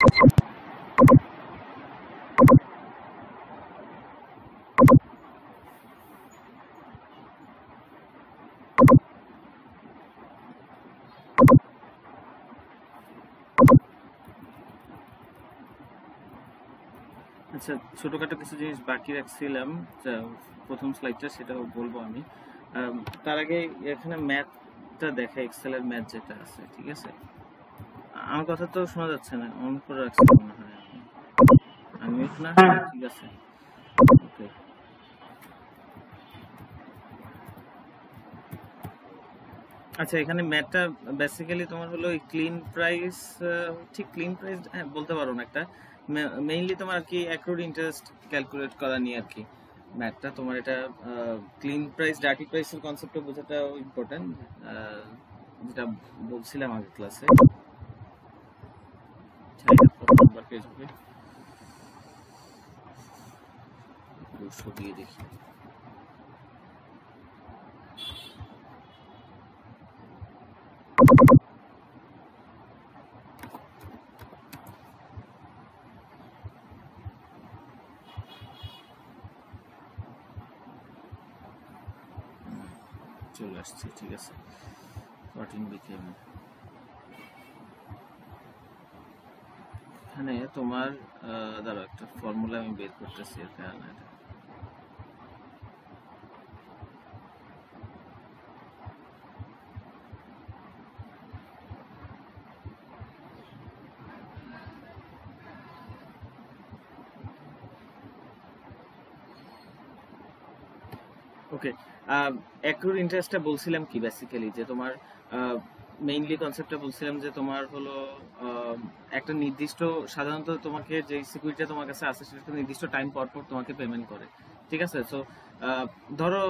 আচ্ছা, ছোটখাটো কিছু জিনিস বাকি রাখছিলাম, প্রথম স্লাইডটা সেটা বলবো আমি। তার আগে এখানে ম্যাথটা দেখা, এক্সেলের ম্যাথ যেটা আছে, ঠিক আছে? আমার কথা তো শোনা যাচ্ছে না, অন করে রাখছি মনে হয়। আমি মিউট না? ঠিক আছে, ওকে। আচ্ছা, এখানে ম্যাথটা বেসিক্যালি তোমার হলো ক্লিন প্রাইস, ঠিক ক্লিন প্রাইস হ্যাঁ বলতে পারো না, একটা মেইনলি তোমার আর কি অ্যাক্রুড ইন্টারেস্ট ক্যালকুলেট করা নিয়ে আর কি ম্যাথটা। তোমার এটা ক্লিন প্রাইস ডার্টি প্রাইসের কনসেপ্টটা বোঝাটাও ইম্পর্টেন্ট, যেটা বলছিলাম আগের ক্লাসে। প্রথমবার পেজ হবে দিয়ে দেখি। চলে আসছে, ঠিক আছে। 14 বিকেএম এখানে তোমার দাঁড়াও, একটা ফর্মুলা আমি বের করতেছি এর কারণে। ওকে, অ্যাক্রুড ইন্টারেস্টটা বলছিলাম কি বেসিক্যালি, যে তোমার মেইনলি কনসেপ্টটা বলছিলাম যে তোমার হলো একটা নির্দিষ্ট, সাধারণত তোমাকে যে সিকিউরিটিটা তোমার কাছে আছে সেটা নির্দিষ্ট টাইম পর পর তোমাকে পেমেন্ট করে, ঠিক আছে? সো ধরো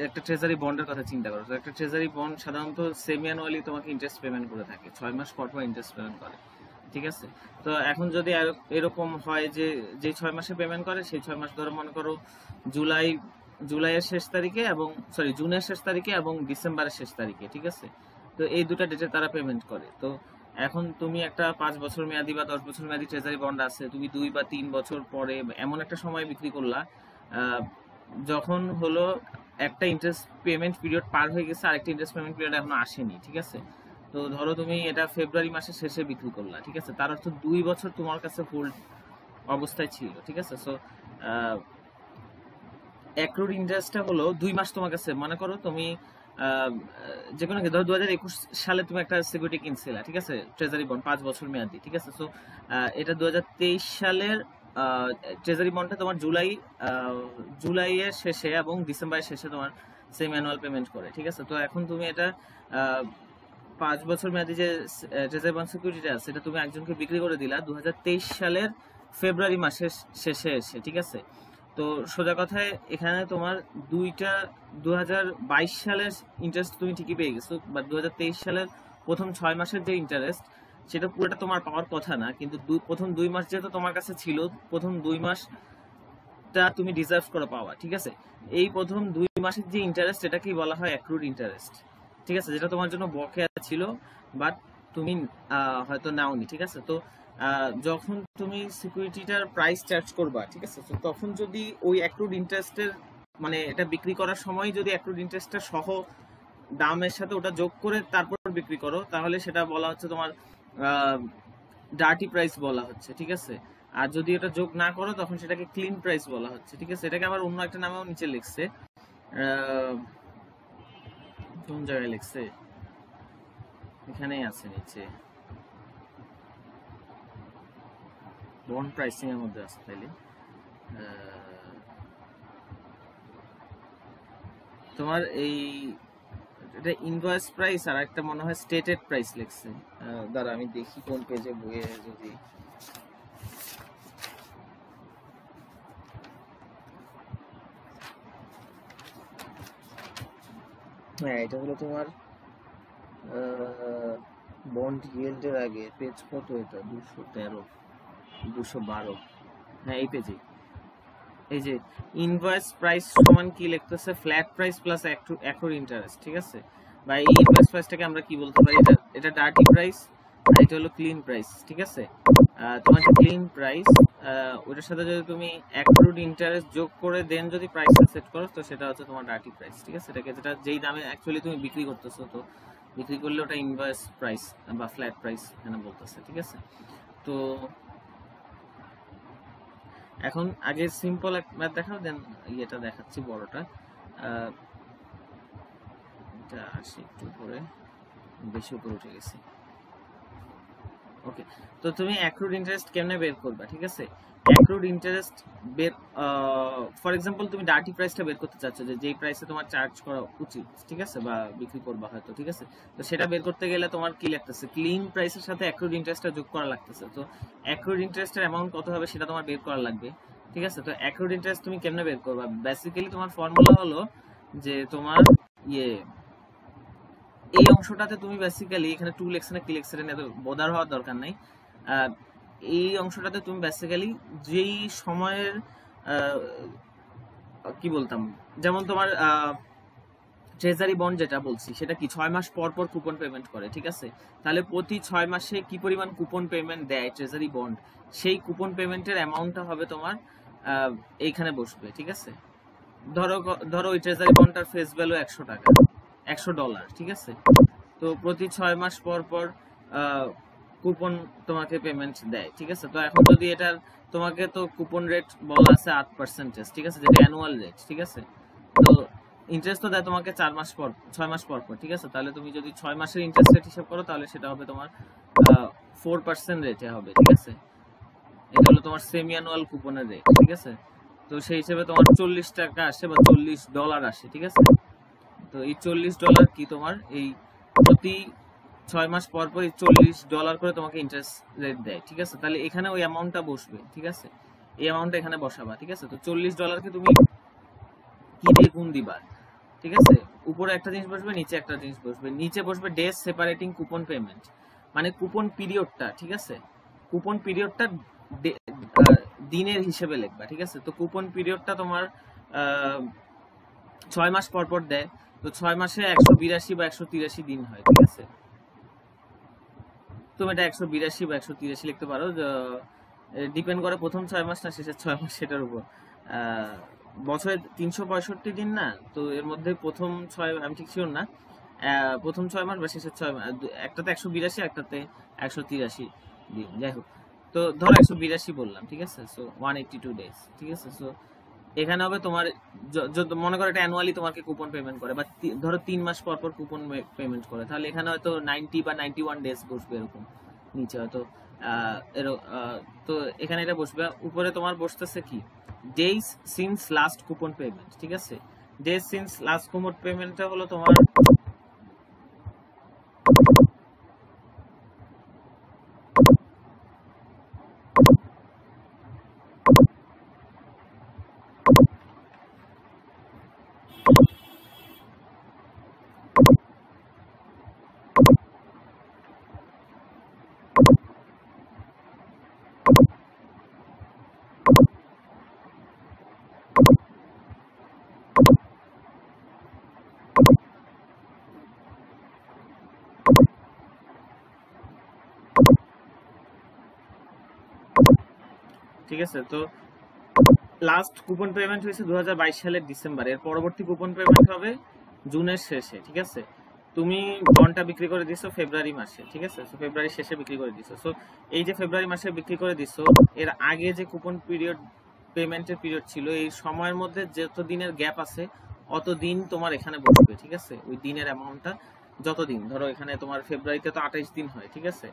একটা ট্রেজারি বন্ডের কথা চিন্তা করো, তো একটা ট্রেজারি বন্ড সাধারণত সেমি অ্যানুয়ালি তোমাকে ইন্টারেস্ট পেমেন্ট করে থাকে, 6 মাস পর পর ইন্টারেস্ট পেমেন্ট করে, ঠিক আছে? তো এখন যদি এরকম হয় যে 6 মাসে পেমেন্ট করে, সেই 6 মাস ধরো মনে করো জুলাইয়ের শেষ তারিখে এবং জুনের শেষ তারিখে এবং ডিসেম্বরের শেষ তারিখে, ঠিক আছে? তো এই দুটো ডেটে তারা পেমেন্ট করে। তো এখন তুমি একটা 5 বছর মেয়াদি বা 10 বছর মেয়াদি ট্রেজারি বন্ড আছে, তুমি 2 বা 3 বছর পরে এমন একটা সময় বিক্রি করলা যখন হলো একটা ইন্টারেস্ট পেমেন্ট পিরিয়ড পার হয়ে গেছে, আরেকটা ইন্টারেস্ট পেমেন্ট পিরিয়ড এখনো আসেনি, ঠিক আছে? তো ধরো তুমি এটা ফেব্রুয়ারি মাসের শেষে বিক্রি করলা, ঠিক আছে? তার অর্থ 2 বছর তোমার কাছে হোল্ড অবস্থায় ছিল, ঠিক আছে? সো অ্যাক্রুড ইন্টারেস্টটা হলো 2 মাস তোমার কাছে, মনে করো তুমি যে কোনো ধরো 2021 সালে তুমি একটা সিকিউরিটি কিনছিলা, ঠিক আছে? ট্রেজারি বন্ড 5 বছর মেয়াদি, ঠিক আছে? সো এটা 2023 সালের ট্রেজারি বন্ডটা তোমার জুলাইয়ের শেষে এবং ডিসেম্বরের শেষে তোমার সেম অ্যানুয়াল পেমেন্ট করে, ঠিক আছে? তো এখন তুমি এটা 5 বছর মেয়াদি যে ট্রেজারি বন্ড সিকিউরিটিটা আছে, সেটা তুমি একজনকে বিক্রি করে দিলা 2023 সালের ফেব্রুয়ারি মাসের শেষে এসে, ঠিক আছে? তো সোজা কথায় এখানে তোমার 2022 সালের ইন্টারেস্ট তুমি ঠিকই পেয়ে গেছো, বাট 2023 সালের প্রথম 6 মাসের যে ইন্টারেস্ট সেটা পুরোটা তোমার পাওয়ার কথা না, কিন্তু প্রথম 2 মাস যেহেতু তোমার কাছে ছিল, প্রথম 2 মাসটা তুমি ডিজার্ভ করে পাওয়া, ঠিক আছে? এই প্রথম 2 মাসের যে ইন্টারেস্ট এটাকেই বলা হয় অ্যাক্রুড ইন্টারেস্ট, ঠিক আছে? যেটা তোমার জন্য বকেয়া ছিল বাট তুমি হয়তো নাওনি, ঠিক আছে? তো যখন তুমি সিকিউরিটিটার প্রাইস চার্জ করবা, ঠিক আছে, তো তখন যদি ওই অ্যাক্রুড ইন্টারেস্টের মানে এটা বিক্রি করার সময় যদি অ্যাক্রুড ইন্টারেস্টটা সহ দামের সাথে ওটা যোগ করে তারপর বিক্রি করো, তাহলে সেটা বলা হচ্ছে তোমার ডার্টি প্রাইস বলা হচ্ছে, ঠিক আছে? আর যদি এটা যোগ না করো তখন সেটাকে ক্লিন প্রাইস বলা হচ্ছে, ঠিক আছে? এটাকে আবার অন্য একটা নামেও নিচে লিখছে, কোন জায়গায় লিখছে, এখানেই আছে নিচে, বন্ড প্রাইসিং এর মধ্যে আছে, তাইলে তোমার এই এটা ইনভয়েস প্রাইস আর একটা মনে হয় স্টেটেড প্রাইস লিখছে। দাঁড়া আমি দেখি কোন পেজে বইয়ে, যদি হ্যাঁ এটা হলো তোমার বন্ড ইয়েল্ডের আগে পেজ কত, এটা 213 212, হ্যাঁ এই পেজে এই যে ইনভয়েস প্রাইস সমান কি লিখতেছে, flat price plus accrued interest, ঠিক আছে? বা এই ইনভয়েস প্রাইসটাকে আমরা কি বলতে পারি, এটা ডার্টি প্রাইস আর এটা হলো ক্লিন প্রাইস, ঠিক আছে। তোমার যে ক্লিন প্রাইস ওটার সাথে যদি তুমি অ্যাক্রুড ইন্টারেস্ট যোগ করে দেন যদি প্রাইসটা সেট করো, তো সেটা হচ্ছে তোমার ডার্টি প্রাইস, ঠিক আছে। এটাকে যেটা যেই দামে অ্যাকচুয়ালি তুমি বিক্রি করতেছো, তো বিক্রি করলে ওটা ইনভয়েস প্রাইস বা ফ্ল্যাট প্রাইস এখানে বলতেছে, ঠিক আছে। তো এখন আগে সিম্পল এক ম্যাথ দেখাও, দেন ইয়েটা দেখাচ্ছি বড়টা। এটা আসি একটু উপরে, বেশি উপরে উঠে গেছি। ওকে, তো তুমি অ্যাক্রুড ইন্টারেস্ট কেমনে বের করবা, ঠিক আছে। অ্যাক্রুড ইন্টারেস্ট বের, ফর এক্সাম্পল তুমি ডার্টি প্রাইসটা বের করতে চাচ্ছ, যে যেই প্রাইসে তোমার চার্জ করা উচিত, ঠিক আছে, বা বিক্রি করবা হয়তো, ঠিক আছে। তো সেটা বের করতে গেলে তোমার কি লাগতেছে, ক্লিন প্রাইসের সাথে অ্যাক্রুড ইন্টারেস্টটা যোগ করা লাগতেছে। তো অ্যাক্রুড ইন্টারেস্টের অ্যামাউন্ট কত হবে সেটা তোমার বের করা লাগবে, ঠিক আছে। তো অ্যাক্রুড ইন্টারেস্ট তুমি কেমনে বের করবা, বেসিক্যালি তোমার ফর্মুলা হলো যে তোমার ইয়ে এই অংশটাতে তুমি বেসিক্যালি এখানে 2 লেখছে না কি লেখছে না, এত বোদার হওয়ার দরকার নাই। এই অংশটাতে তুমি বেসিক্যালি যেই সময়ের কি বলতাম, যেমন তোমার ট্রেজারি বন্ড যেটা বলছি সেটা কি 6 মাস পর পর কুপন পেমেন্ট করে, ঠিক আছে। তাহলে প্রতি 6 মাসে কি পরিমাণ কুপন পেমেন্ট দেয় ট্রেজারি বন্ড, সেই কুপন পেমেন্টের অ্যামাউন্টটা হবে তোমার এইখানে বসবে, ঠিক আছে। ধরো ধরো ওই ট্রেজারি বন্ডটার ফেস ভ্যালু 100 টাকা, $100, ঠিক আছে। তো প্রতি 6 মাস পর পর কুপন তোমাকে পেমেন্ট দেয়, ঠিক আছে। তো এখন যদি এটার তোমাকে তো কুপন রেট বলা আছে 8%, ঠিক আছে, যেটা অ্যানুয়াল রেট, ঠিক আছে। তো ইন্টারেস্ট তো দেয় তোমাকে 4 মাস পর, 6 মাস পর পর, ঠিক আছে। তাহলে তুমি যদি 6 মাসের ইন্টারেস্ট রেট হিসাব করো, তাহলে সেটা হবে তোমার 4% রেটে হবে, ঠিক আছে। এটা হলো তোমার সেমি অ্যানুয়াল কুপনের রেট, ঠিক আছে। তো সেই হিসেবে তোমার 40 টাকা আসে বা $40 আসে, ঠিক আছে। তো এই $40 কি তোমার এই প্রতি 6 মাস পর পর $40 করে তোমাকে ইন্টারেস্ট রেট দেয়, ঠিক আছে। তাহলে এখানে ওই অ্যামাউন্টটা বসবে, ঠিক আছে। এই অ্যামাউন্টটা এখানে বসাবা, ঠিক আছে। তো $40 তুমি কি দিয়ে গুণ দিবা, ঠিক আছে। উপরে একটা জিনিস বসবে, নিচে একটা জিনিস বসবে। নিচে বসবে ডেজ সেপারেটিং কুপন পেমেন্ট, মানে কুপন পিরিয়ডটা, ঠিক আছে। কুপন পিরিয়ডটা দিনের হিসেবে লিখবা, ঠিক আছে। তো কুপন পিরিয়ডটা তোমার 6 মাস পর পর দেয়। তো 6 মাসে 182 বা 183 দিন হয়, ঠিক আছে। তুমি এটা 182 বা 183 লিখতে পারো, ডিপেন্ড করে প্রথম 6 মাস না শেষের 6 মাস সেটার উপর। বছরে 365 দিন না, তো এর মধ্যে প্রথম 6, আমি ঠিক শিওর না, প্রথম 6 মাস বা শেষের 6 মাস, একটাতে 182, একটাতে 183 দিন, যাই হোক। তো ধরো 182 বললাম, ঠিক আছে। সো 182 ডেজ, ঠিক আছে। সো এখানে হবে তোমার, মনে করো এটা অ্যানুয়ালি তোমাকে কুপন পেমেন্ট করে, বা ধরো 3 মাস পর পর কুপন পেমেন্ট করে, তাহলে এখানে হয়তো 90 বা 91 ডেজ বসবে এরকম। নিচে হয়তো তো এখানে এটা বসবে। উপরে তোমার বসতেছে কি days since last coupon payment, ঠিক আছে। ডেজ সিন্স লাস্ট কুপন পেমেন্টটা হলো তোমার ঠিক আছে। তো লাস্ট কুপন পেমেন্ট হয়েছে 2022 সালের ডিসেম্বরে, এর পরবর্তী কুপন পেমেন্ট হবে জুনের শেষে, ঠিক আছে। তুমি বন্ডটা বিক্রি করে দিছো ফেব্রুয়ারি মাসে, ঠিক আছে। সো ফেব্রুয়ারি শেষে বিক্রি করে দিছো। সো এই যে ফেব্রুয়ারি মাসে বিক্রি করে দিছো, এর আগে যে কুপন পিরিয়ড পেমেন্টের পিরিয়ড ছিল, এই সময়ের মধ্যে যত দিনের গ্যাপ আছে অত দিন তোমার এখানে বসবে, ঠিক আছে। ওই দিনের অ্যামাউন্টটা যত দিন, ধরো এখানে তোমার ফেব্রুয়ারিতে তো 28 দিন হয়, ঠিক আছে।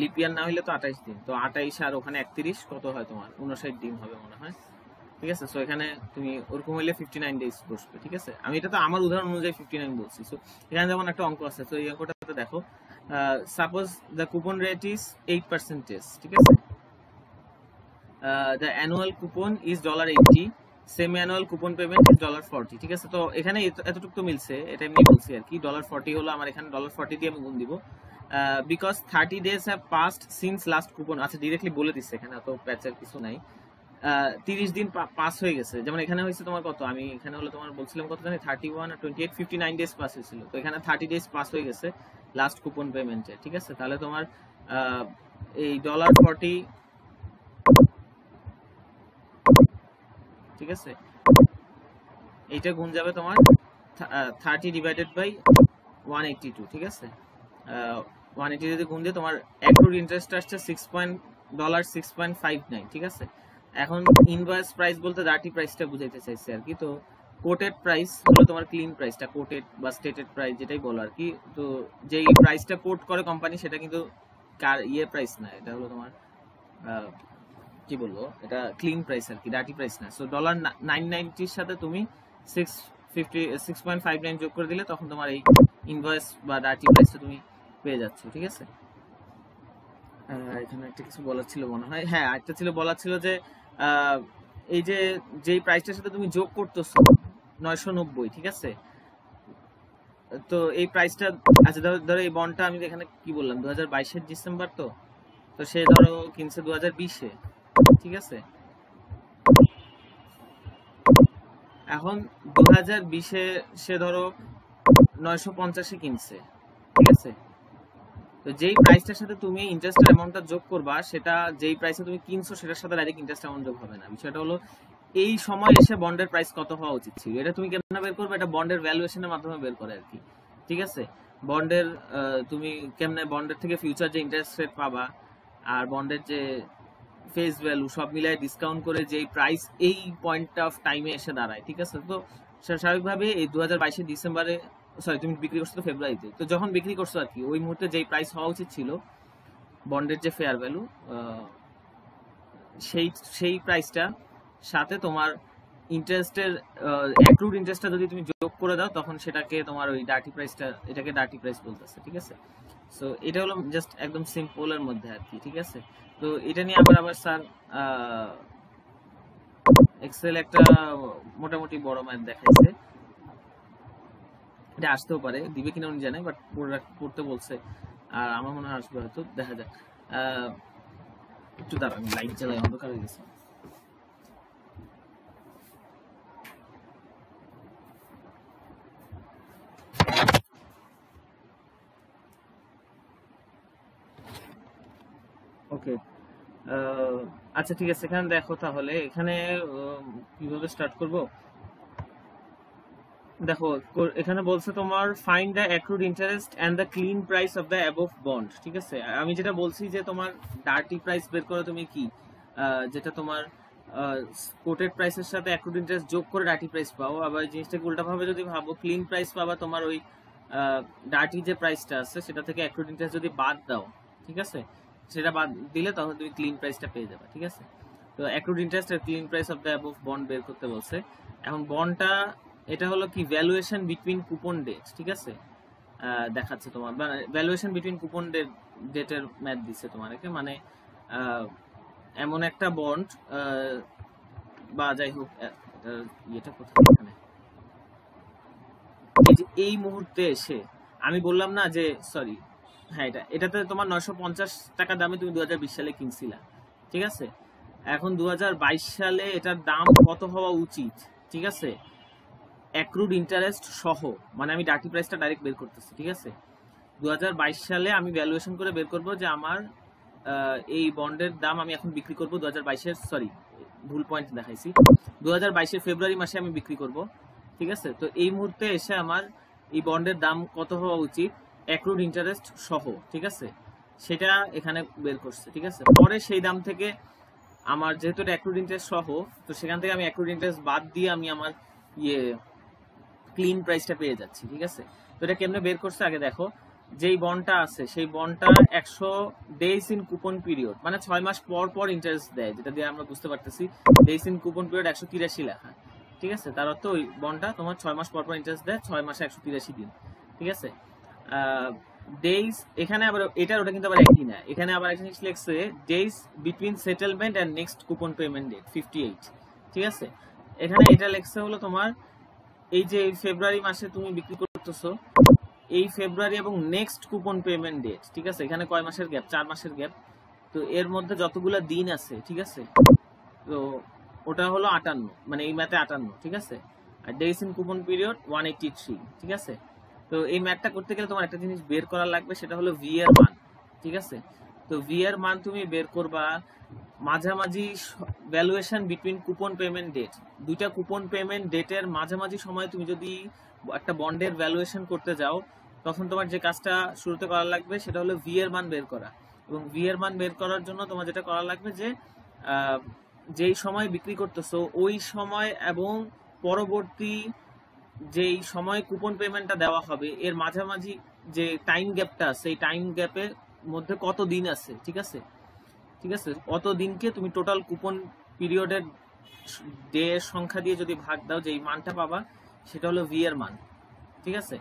লিপ ইয়ার না হইলে তো 28 দিন, তো 28 আর ওখানে 31 কত হয় তোমার 59 দিন হবে মনে হয়, ঠিক আছে। সো এখানে তুমি ওরকম হইলে 59 ডেজ বসবে, ঠিক আছে। আমি এটা তো আমার উদাহরণ অনুযায়ী 59 বলছি। সো এখানে যেমন একটা অঙ্ক আছে, তো এই অঙ্কটাতে দেখো, suppose the coupon rate is 8%, ঠিক আছে। The annual coupon is $80, semi annual coupon payment is $40, ঠিক আছে। তো এখানে এতটুকু তো মিলছে, এটা এমনি বলছি আর কি। $40 হলো আমার, এখানে $40 দিয়ে আমি গুণ দিব, because 30 days have passed since last coupon. আচ্ছা, ডিরেক্টলি বলে দিচ্ছে এখানে, এত প্যাচের কিছু নাই। 30 দিন পাস হয়ে গেছে, যেমন এখানে হয়েছে তোমার কত, আমি এখানে হলো তোমার বলছিলাম কত জানি 31 আর 28, 59 ডেজ পাস হয়েছিল। তো এখানে 30 ডেজ পাস হয়ে গেছে লাস্ট কুপন পেমেন্টে, ঠিক আছে। তাহলে তোমার এই $40, ঠিক আছে, এইটা গুণ যাবে তোমার 30/182, ঠিক আছে। 180 যদি গুণ দিয়ে তোমার অ্যাক্রুড ইন্টারেস্ট আসছে $6.59, ঠিক আছে। এখন ইনভয়েস প্রাইস বলতে ডার্টি প্রাইসটা বুঝাইতে চাইছে আর কি। তো কোটেড প্রাইস হলো তোমার ক্লিন প্রাইসটা, কোটেড বা স্টেটেড প্রাইস যেটাই বলো আর কি। তো যেই প্রাইসটা কোট করে কোম্পানি সেটা কিন্তু প্রাইস না, এটা হলো তোমার কি বলবো, এটা ক্লিন প্রাইস আর কি, ডার্টি প্রাইস না। সো $990 সাথে তুমি 659 যোগ করে দিলে তখন তোমার এই ইনভয়েস বা ডার্টি প্রাইসটা তুমি পেয়ে যাচ্ছ, ঠিক আছে। এখানে একটা কিছু বলার ছিল মনে হয়, হ্যাঁ একটা ছিল বলার ছিল যে এই যে যেই প্রাইসটার সাথে তুমি যোগ করতেছো 990, ঠিক আছে। তো এই প্রাইসটা, আচ্ছা ধরো এই বন্ডটা আমি এখানে কি বললাম 2022 ডিসেম্বর, তো সে ধরো কিনছে 2020, ঠিক আছে। এখন 2020 সে ধরো 950 কিনছে, ঠিক আছে। তো যেই প্রাইসটার সাথে তুমি ইন্টারেস্টের অ্যামাউন্টটা যোগ করবা, সেটা যেই প্রাইসে তুমি কিনছো সেটার সাথে ডাইরেক্ট ইন্টারেস্ট অ্যামাউন্ট যোগ হবে না। বিষয়টা হলো এই সময় এসে বন্ডের প্রাইস কত হওয়া উচিত ছিল, এটা তুমি কেমনে বের করবে, এটা বন্ডের ভ্যালুয়েশনের মাধ্যমে বের করে আর কি, ঠিক আছে। বন্ডের তুমি কেমনে বন্ডের থেকে ফিউচার যে ইন্টারেস্ট রেট পাবা আর বন্ডের যে ফেস ভ্যালু সব মিলাই ডিসকাউন্ট করে যেই প্রাইস এই পয়েন্ট অফ টাইমে এসে দাঁড়ায়, ঠিক আছে। তো স্বাভাবিকভাবে এই 2022 ডিসেম্বরে, সরি তুমি বিক্রি করছো তো ফেব্রুয়ারিতে, তো যখন বিক্রি করছো আর কি ওই মুহূর্তে যেই প্রাইস হওয়া উচিত ছিল বন্ডের যে ফেয়ার ভ্যালু, সেই প্রাইসটা সাথে তোমার ইন্টারেস্টের অ্যাক্রুড ইন্টারেস্টটা যদি তুমি যোগ করে দাও তখন সেটাকে তোমার ওই ডার্টি প্রাইসটা, এটাকে ডার্টি প্রাইস বলতেছে, ঠিক আছে। সো এটা হলো জাস্ট একদম সিম্পলের মধ্যে আর কি, ঠিক আছে। তো এটা নিয়ে আবার স্যার এক্সেল একটা মোটামুটি বড় ম্যাথ দেখাইছে, এটা আসতেও পারে, দিবে কিনা উনি জানে, বাট পড়তে বলছে আর আমার মনে হয় আসবে হয়তো, দেখা যাক। একটু দাঁড়া, আমি লাইট জ্বালাই, অন্ধকার হয়ে গেছে। ওকে, আচ্ছা ঠিক আছে, এখানে দেখো তাহলে এখানে কিভাবে স্টার্ট করব। দেখো এখানে বলছে তোমার find the accrued interest and the clean price of the above bond, ঠিক আছে। আমি যেটা বলছি যে তোমার ডার্টি প্রাইস বের করে তুমি কি, যেটা তোমার কোটেড প্রাইসের সাথে অ্যাক্রুড ইন্টারেস্ট যোগ করে ডার্টি প্রাইস পাও। আবার জিনিসটাকে উল্টাভাবে যদি ভাবো, ক্লিন প্রাইস পাবা তোমার ওই ডার্টি যে প্রাইসটা আছে সেটা থেকে অ্যাক্রুড ইন্টারেস্ট যদি বাদ দাও, ঠিক আছে, সেটা বাদ দিলে তখন তুমি ক্লিন প্রাইসটা পেয়ে যাবে, ঠিক আছে। তো অ্যাক্রুড ইন্টারেস্ট আর clean price of the above bond বের করতে বলছে। এখন বন্ডটা এটা হলো কি ভ্যালুয়েশন বিটুইন কুপন ডেট, ঠিক আছে, দেখাচ্ছে তোমার ভ্যালুয়েশন বিটুইন কুপন ডেটের ম্যাথ দিচ্ছে তোমাকে, মানে এমন একটা বন্ড বা যাই হোক, এটা কোথায়, এখানে এই যে এই মুহূর্তে এসে আমি বললাম না যে, সরি হ্যাঁ এটাতে তোমার 950 টাকা দামে তুমি 2020 সালে কিনছিলা, ঠিক আছে। এখন 2022 সালে এটার দাম কত হওয়া উচিত, ঠিক আছে, অ্যাক্রুড ইন্টারেস্ট সহ, মানে আমি ডার্টি প্রাইসটা ডাইরেক্ট বের করতেছি, ঠিক আছে। 2022 সালে আমি ভ্যালুয়েশন করে বের করব যে আমার এই বন্ডের দাম আমি এখন বিক্রি করব 2022-এর, সরি ভুল পয়েন্ট দেখাইছি, 2022-এর ফেব্রুয়ারি মাসে আমি বিক্রি করব, ঠিক আছে। তো এই মুহূর্তে এসে আমার এই বন্ডের দাম কত হওয়া উচিত অ্যাক্রুড ইন্টারেস্ট সহ, ঠিক আছে, সেটা এখানে বের করছে, ঠিক আছে। পরে সেই দাম থেকে আমার যেহেতু এটা অ্যাক্রুড ইন্টারেস্ট সহ, তো সেখান থেকে আমি অ্যাক্রুড ইন্টারেস্ট বাদ দিয়ে আমি আমার ক্লিন প্রাইসটা পেয়ে যাচ্ছি, ঠিক আছে। তো এটা কেমনে বের করছে আগে দেখো, যেই বন্ডটা আছে সেই বন্ডটা 100 ডেজ ইন কুপন পিরিয়ড, মানে 6 মাস পর পর ইন্টারেস্ট দেয়, যেটা দিয়ে আমরা বুঝতে পারতেছি ডেজ ইন কুপন পিরিয়ড 183 লেখা, ঠিক আছে। তার অর্থ ওই বন্ডটা তোমার 6 মাস পর পর ইন্টারেস্ট দেয়, 6 মাসে 183 দিন, ঠিক আছে। ডেজ এখানে আবার এটার ওটা কিন্তু আবার একই না, এখানে আবার একটা জিনিস লিখছে days between settlement and next coupon payment date 58, ঠিক আছে। এখানে এটা লেখছে হলো তোমার এই যে ফেব্রুয়ারি মাসে তুমি বিক্রি করতেছো, এই ফেব্রুয়ারি এবং নেক্সট কুপন পেমেন্ট ডেট, ঠিক আছে। এখানে কয় মাসের গ্যাপ, 4 মাসের গ্যাপ, তো এর মধ্যে যতগুলো দিন আছে, ঠিক আছে, তো ওটা হলো 58, মানে এই ম্যাথে 58, ঠিক আছে। আর ডেজ ইন কুপন পিরিয়ড 183, ঠিক আছে। তো এই ম্যাথটা করতে গেলে তোমার একটা জিনিস বের করা লাগবে, সেটা হলো ভি এর মান, ঠিক আছে। তো ভি এর মান তুমি বের করবা মাঝামাঝি valuation between coupon payment date, দুইটা কুপন পেমেন্ট ডেটের মাঝামাঝি সময় তুমি যদি একটা বন্ডের ভ্যালুয়েশন করতে যাও, তখন তোমার যে কাজটা শুরুতে করা লাগবে সেটা হলো ভি এর মান বের করা। এবং ভি এর মান বের করার জন্য তোমার যেটা করা লাগবে যে যেই সময় বিক্রি করতেছো ওই সময় এবং পরবর্তী যেই সময় কুপন পেমেন্টটা দেওয়া হবে এর মাঝামাঝি যে টাইম গ্যাপটা আছে, এই টাইম গ্যাপের মধ্যে কত দিন আছে, ঠিক আছে, ঠিক আছে, অত দিনকে তুমি টোটাল কুপন পিরিয়ডের ডে সংখ্যা দিয়ে যদি ভাগ দাও, যেই মানটা পাবা সেটা হলো ভি এর মান, ঠিক আছে।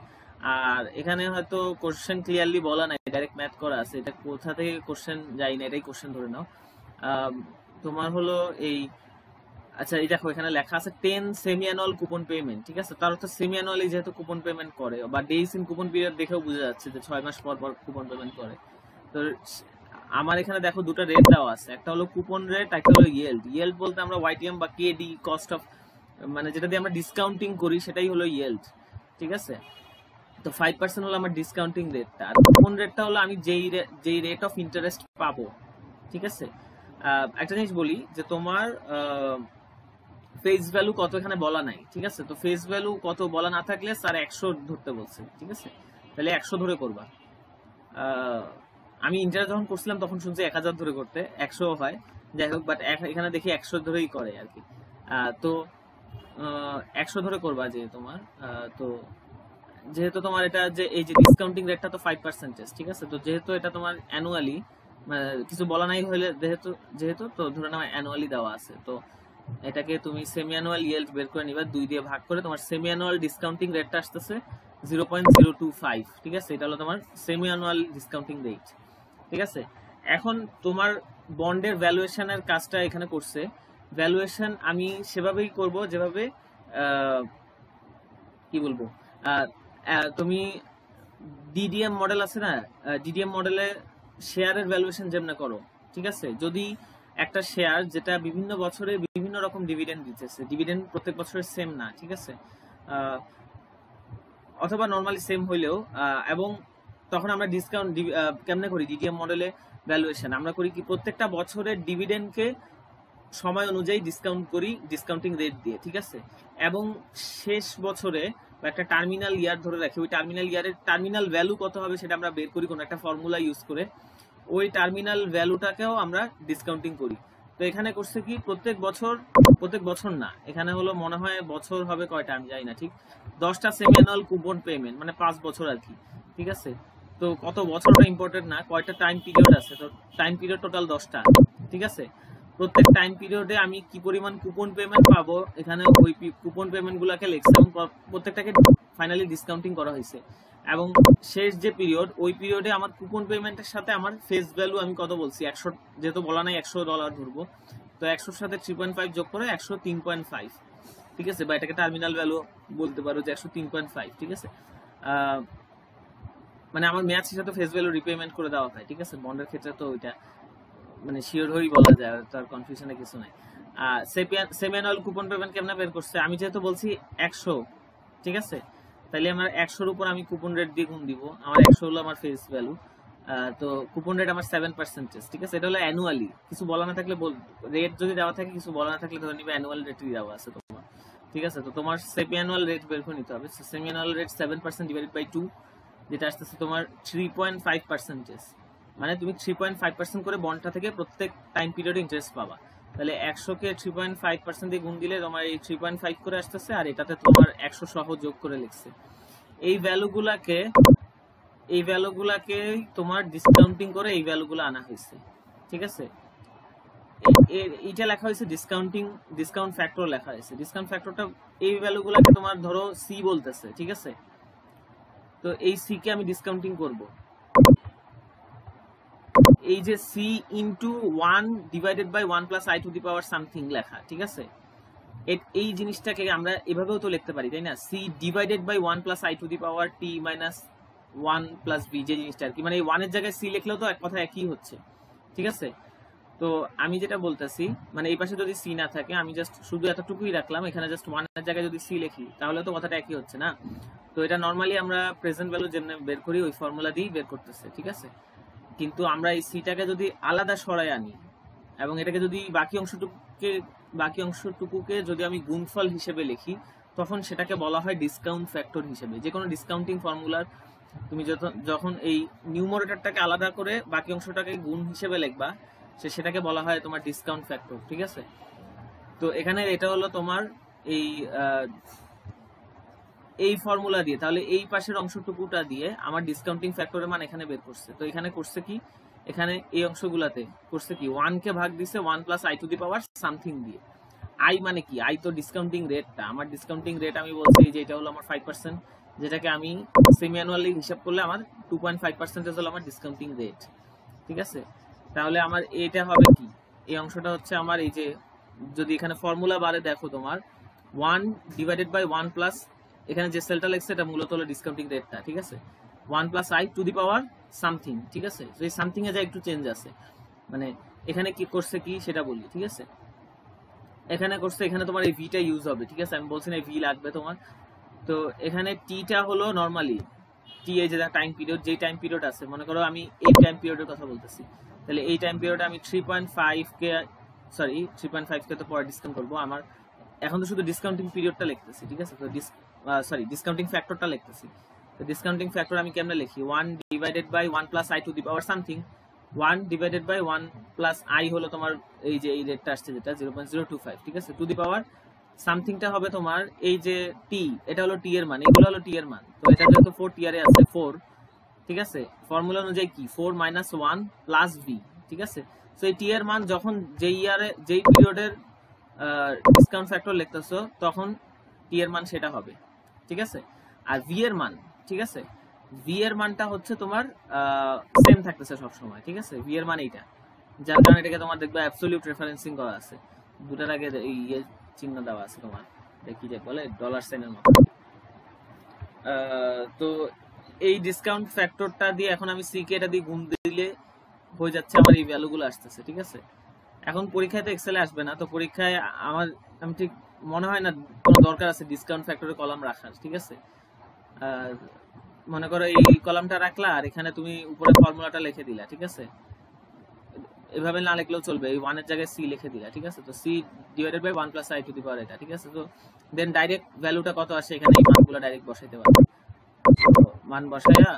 আর এখানে হয়তো কোশ্চেন ক্লিয়ারলি বলা নাই, ডাইরেক্ট ম্যাথ করা আছে, এটা কোথা থেকে কোশ্চেন যাই না, এটাই কোশ্চেন ধরে নাও। তোমার হলো এই, আচ্ছা এই দেখো এখানে লেখা আছে 10 সেমি অ্যানুয়াল কুপন পেমেন্ট, ঠিক আছে, তার অর্থ সেমি অ্যানুয়ালি যেহেতু কুপন পেমেন্ট করে, বা ডেইস ইন কুপন পিরিয়ড দেখেও বোঝা যাচ্ছে যে 6 মাস পর পর কুপন পেমেন্ট করে। তো আমার এখানে দেখো দুটো রেট দেওয়া আছে, একটা হলো কুপন রেট, একটা হলো ইয়েল্ড। ইয়েল্ড বলতে আমরা ওয়াইটিএম বা কেডি, কস্ট অফ, মানে যেটা দিয়ে আমরা ডিসকাউন্টিং করি সেটাই হলো ইয়েল্ড, ঠিক আছে। তো 5% হলো আমার ডিসকাউন্টিং রেটটা, আর কুপন রেটটা হলো আমি যেই রেট অফ ইন্টারেস্ট পাবো, ঠিক আছে। একটা জিনিস বলি যে তোমার ফেস ভ্যালু কত এখানে বলা নাই, ঠিক আছে। তো ফেস ভ্যালু কত বলা না থাকলে স্যার 100 ধরতে বলছে, ঠিক আছে, তাহলে 100 ধরে করবা। আমি ইন্টার যখন করছিলাম তখন শুনছি 1000 ধরে করতে, 100 হয়, যাই হোক, বাট এখানে দেখি 100 ধরেই করে আর কি। তো 100 ধরে করবা যে তোমার, তো যেহেতু তোমার এটা যে এই যে ডিসকাউন্টিং রেটটা তো 5%, ঠিক আছে, তো যেহেতু এটা তোমার অ্যানুয়ালি, কিছু বলা নাই হলে যেহেতু তো ধরে নাও অ্যানুয়ালি দেওয়া আছে, তো এটাকে তুমি সেমি অ্যানুয়াল ইয়েল্ড বের করে নিবা, 2 দিয়ে ভাগ করে তোমার সেমি অ্যানুয়াল ডিসকাউন্টিং রেটটা আসতেছে 0.025, ঠিক আছে, এটা হলো তোমার সেমি অ্যানুয়াল ডিসকাউন্টিং রেট, ঠিক আছে। এখন তোমার বন্ডের ভ্যালুয়েশনের কাজটা এখানে করছে, ভ্যালুয়েশন আমি সেভাবেই করব যেভাবে কি বলবো, তুমি ডিডিএম মডেল আছে না, ডিডিএম মডেলে শেয়ারের ভ্যালুয়েশন যেমন করো, ঠিক আছে। যদি একটা শেয়ার যেটা বিভিন্ন বছরে বিভিন্ন রকম ডিভিডেন্ড দিতেছে, ডিভিডেন্ড প্রত্যেক বছরের সেম না, ঠিক আছে, অথবা নর্মালি সেম হইলেও, এবং তখন আমরা ডিসকাউন্ট কেমনে করি ডিডিএম মডেলে ভ্যালুয়েশন, আমরা করি কি প্রত্যেকটা বছরের ডিভিডেন্ডকে সময় অনুযায়ী ডিসকাউন্ট করি ডিসকাউন্টিং রেট দিয়ে, ঠিক আছে। এবং শেষ বছরে বা একটা টার্মিনাল ইয়ার ধরে রাখি, ওই টার্মিনাল ইয়ারের টার্মিনাল ভ্যালু কত হবে সেটা আমরা বের করি কোনো একটা ফর্মুলা ইউজ করে, ওই টার্মিনাল ভ্যালুটাকেও আমরা ডিসকাউন্টিং করি। তো এখানে করছে কি প্রত্যেক বছর না, এখানে হলো মনে হয় বছর হবে কয়টা আমি জানি না, ঠিক 10টা সেমি অ্যানুয়াল কুপন পেমেন্ট, মানে 5 বছর আর কি, ঠিক আছে। তো কত বছরটা ইম্পর্টেন্ট না, কয়টা টাইম পিরিয়ড আছে, তো টাইম পিরিয়ড টোটাল 10টা, ঠিক আছে। প্রত্যেক টাইম পিরিয়ডে আমি কি পরিমাণ কুপন পেমেন্ট পাবো এখানে ওই কুপন পেমেন্ট গুলাকে লেখছে এবং প্রত্যেকটাকে ফাইনালি ডিসকাউন্টিং করা হয়েছে। এবং শেষ যে পিরিয়ড, ওই পিরিয়ডে আমার কুপন পেমেন্টের সাথে আমার ফেস ভ্যালু আমি কত বলছি 100, যেহেতু বলা নাই $100 ধরবো, তো 100-র সাথে 3.5 যোগ করে 103.5, ঠিক আছে, বা এটাকে টার্মিনাল ভ্যালু বলতে পারো যে 103.5, ঠিক আছে। মানে আমার ম্যাচ হিসাবে ফেস ভ্যালু রিপেমেন্ট করে দেওয়া হয়, ঠিক আছে। বন্ডের ক্ষেত্রে তো ওইটা মানে শিওর হয়েই বলা যায়, তার কনফিউশনে কিছু নাই। সেমি অ্যানুয়াল কুপন পেমেন্ট কেমনে বের করছে, আমি যেহেতু বলছি 100, ঠিক আছে, তাহলে আমার 100-র উপর আমি কুপন রেট দিয়ে গুণ দিব, আমার 100 হলো আমার ফেস ভ্যালু, তো কুপন রেট আমার 7%, ঠিক আছে। এটা হলো অ্যানুয়ালি, কিছু বলা না থাকলে রেট যদি দেওয়া থাকে, কিছু বলা না থাকলে ধরে নিবে অ্যানুয়াল রেটই দেওয়া আছে তোমার, ঠিক আছে। তো তোমার সেমি অ্যানুয়াল রেট বের করে নিতে হবে, semi annual rate 7% divided by 2, যেটা আসতেছে তোমার 3.5%, মানে তুমি 3.5% করে বন্ডটা থেকে প্রত্যেক টাইম পিরিয়ডে ইন্টারেস্ট পাবা। তাহলে 100-কে 3.5% দিয়ে গুণ দিলে তোমার এই 3.5 করে আসতেছে, আর এটাতে তোমার 100 সহ যোগ করে লিখছে। এই ভ্যালুগুলাকে তোমার ডিসকাউন্টিং করে এই ভ্যালুগুলো আনা হয়েছে, ঠিক আছে। এইটা লেখা হয়েছে ডিসকাউন্ট ফ্যাক্টর লেখা হয়েছে। ডিসকাউন্ট ফ্যাক্টরটা এই ভ্যালুগুলাকে তোমার ধরো সি বলতেছে, ঠিক আছে। তো এই সি কে আমি ডিসকাউন্টিং করব, এই যে c into 1 divided by 1 plus i to the power something লেখা, ঠিক আছে। এই জিনিসটাকে আমরা এভাবেও তো লিখতে পারি, তাই না, c divided by 1 plus i to the power t minus 1 plus b, যে জিনিসটা আর কি, মানে এই 1 এর জায়গায় c লিখলেও তো এক কথা একই হচ্ছে, ঠিক আছে। তো আমি যেটা বলতেছি, মানে এই পাশে যদি c না থাকে, আমি জাস্ট শুধু এতটুকুই রাখলাম, এখানে জাস্ট 1 এর জায়গায় যদি c লিখি তাহলে তো কথাটা একই হচ্ছে না। তো এটা নরমালি আমরা প্রেজেন্ট ভ্যালু যেমন বের করি ওই ফর্মুলা দিয়েই বের করতেছে, ঠিক আছে। কিন্তু আমরা এই সিটাকে যদি আলাদা সরাই আনি এবং এটাকে যদি বাকি অংশটুকুকে যদি আমি গুণফল হিসেবে লিখি, তখন সেটাকে বলা হয় ডিসকাউন্ট ফ্যাক্টর হিসেবে। যে কোনো ডিসকাউন্টিং ফর্মুলার তুমি যখন এই নিউমারেটরটাকে আলাদা করে বাকি অংশটাকে গুণ হিসেবে লিখবা, সেটাকে বলা হয় তোমার ডিসকাউন্ট ফ্যাক্টর, ঠিক আছে। তো এখানে এটা হলো তোমার এই ফর্মুলা দিয়ে, তাহলে এই পাশের অংশটুকুটা দিয়ে আমার ডিসকাউন্টিং ফ্যাক্টরের মান এখানে বের করছে। তো এখানে করছে কি, এখানে এই অংশগুলাতে করছে কি 1 কে ভাগ দিছে 1 plus i to the power something দিয়ে। i মানে কি, i তো ডিসকাউন্টিং রেটটা, আমার ডিসকাউন্টিং রেট আমি বলছি যে এটা হলো আমার 5%, যেটাকে আমি সেমি অ্যানুয়ালি হিসাব করলে আমার 2.5% হলো আমার ডিসকাউন্টিং রেট, ঠিক আছে। তাহলে আমার এটা হবে কি, এই অংশটা হচ্ছে আমার এই যে যদি এখানে ফর্মুলা বারে দেখো তোমার 1 ডিভাইডেড বাই 1 প্লাস, এখানে যে সেলটা লেখছে এটা মূলত হলো ডিসকাউন্টিং রেটটা, ঠিক আছে, 1 plus i to the power something, ঠিক আছে। তো এই সামথিং এ যা একটু চেঞ্জ আছে, মানে এখানে কি করছে কি সেটা বলি, ঠিক আছে। এখানে করছে, এখানে তোমার এই ভিটা ইউজ হবে, ঠিক আছে, আমি বলছি না ভি লাগবে তোমার। তো এখানে টিটা হলো নরমালি টি, এই যে টাইম পিরিয়ড, যেই টাইম পিরিয়ড আছে, মনে করো আমি এই টাইম পিরিয়ডের কথা বলতেছি, তাহলে এই টাইম পিরিয়ডে আমি 3.5 কে তো পরে ডিসকাউন্ট করবো, আমার এখন তো শুধু ডিসকাউন্টিং পিরিয়ডটা লিখতেছি, ঠিক আছে। তো ডিসকাউন্টিং ফ্যাক্টরটা লিখতেছি। তো ডিসকাউন্টিং ফ্যাক্টর আমি কেমনে লিখি, 1 divided by 1 plus i to the power something, 1 divided by 1 plus i হলো তোমার এই যে এই রেটটা আসছে যেটা 0.025, ঠিক আছে, টু দি পাওয়ার সামথিংটা হবে তোমার এই যে টি, এটা হলো টি এর মান, এগুলো হলো টি এর মান। তো এটা যেহেতু 4 টি এ আছে 4, ঠিক আছে, ফর্মুলা অনুযায়ী কি 4 মাইনাস 1 প্লাস ভি, ঠিক আছে। তো এই টি এর মান যখন যেই ইয়ারে যেই পিরিয়ডের ডিসকাউন্ট ফ্যাক্টর লিখতেছো তখন টি এর মান সেটা হবে, ঠিক আছে। আর ভি এর মান, ঠিক আছে, ভি এর মানটা হচ্ছে তোমার সেম থাকতেছে সব সময়, ঠিক আছে। ভি এর মান এইটা, যার কারণে এটাকে তোমার দেখবে অ্যাবসলিউট রেফারেন্সিং করা আছে, দুটার আগে এই চিহ্ন দেওয়া আছে তোমার, দেখি যে বলে ডলার সাইনের মতো। তো এই ডিসকাউন্ট ফ্যাক্টরটা দিয়ে এখন আমি সি কে এটা দিয়ে গুণ দিলে হয়ে যাচ্ছে আমার এই ভ্যালুগুলো আসতেছে, ঠিক আছে। এখন পরীক্ষায় তো এক্সেলে আসবে না, তো পরীক্ষায় আমি ঠিক মনে হয় না কোনো দরকার আছে ডিসকাউন্ট ফ্যাক্টরের কলাম রাখার, ঠিক আছে। মনে করো এই কলামটা রাখলা আর এখানে তুমি উপরে ফর্মুলাটা লিখে দিলা, ঠিক আছে। এভাবে না লিখলেও চলবে, এই 1 এর জায়গায় সি লিখে দিলা, ঠিক আছে। তো C divided by 1 plus i to the power এটা, ঠিক আছে। তো দেন ডাইরেক্ট ভ্যালুটা কত আসে এখানে এই মানগুলো ডাইরেক্ট বসাইতে পারবে, মান বসায়া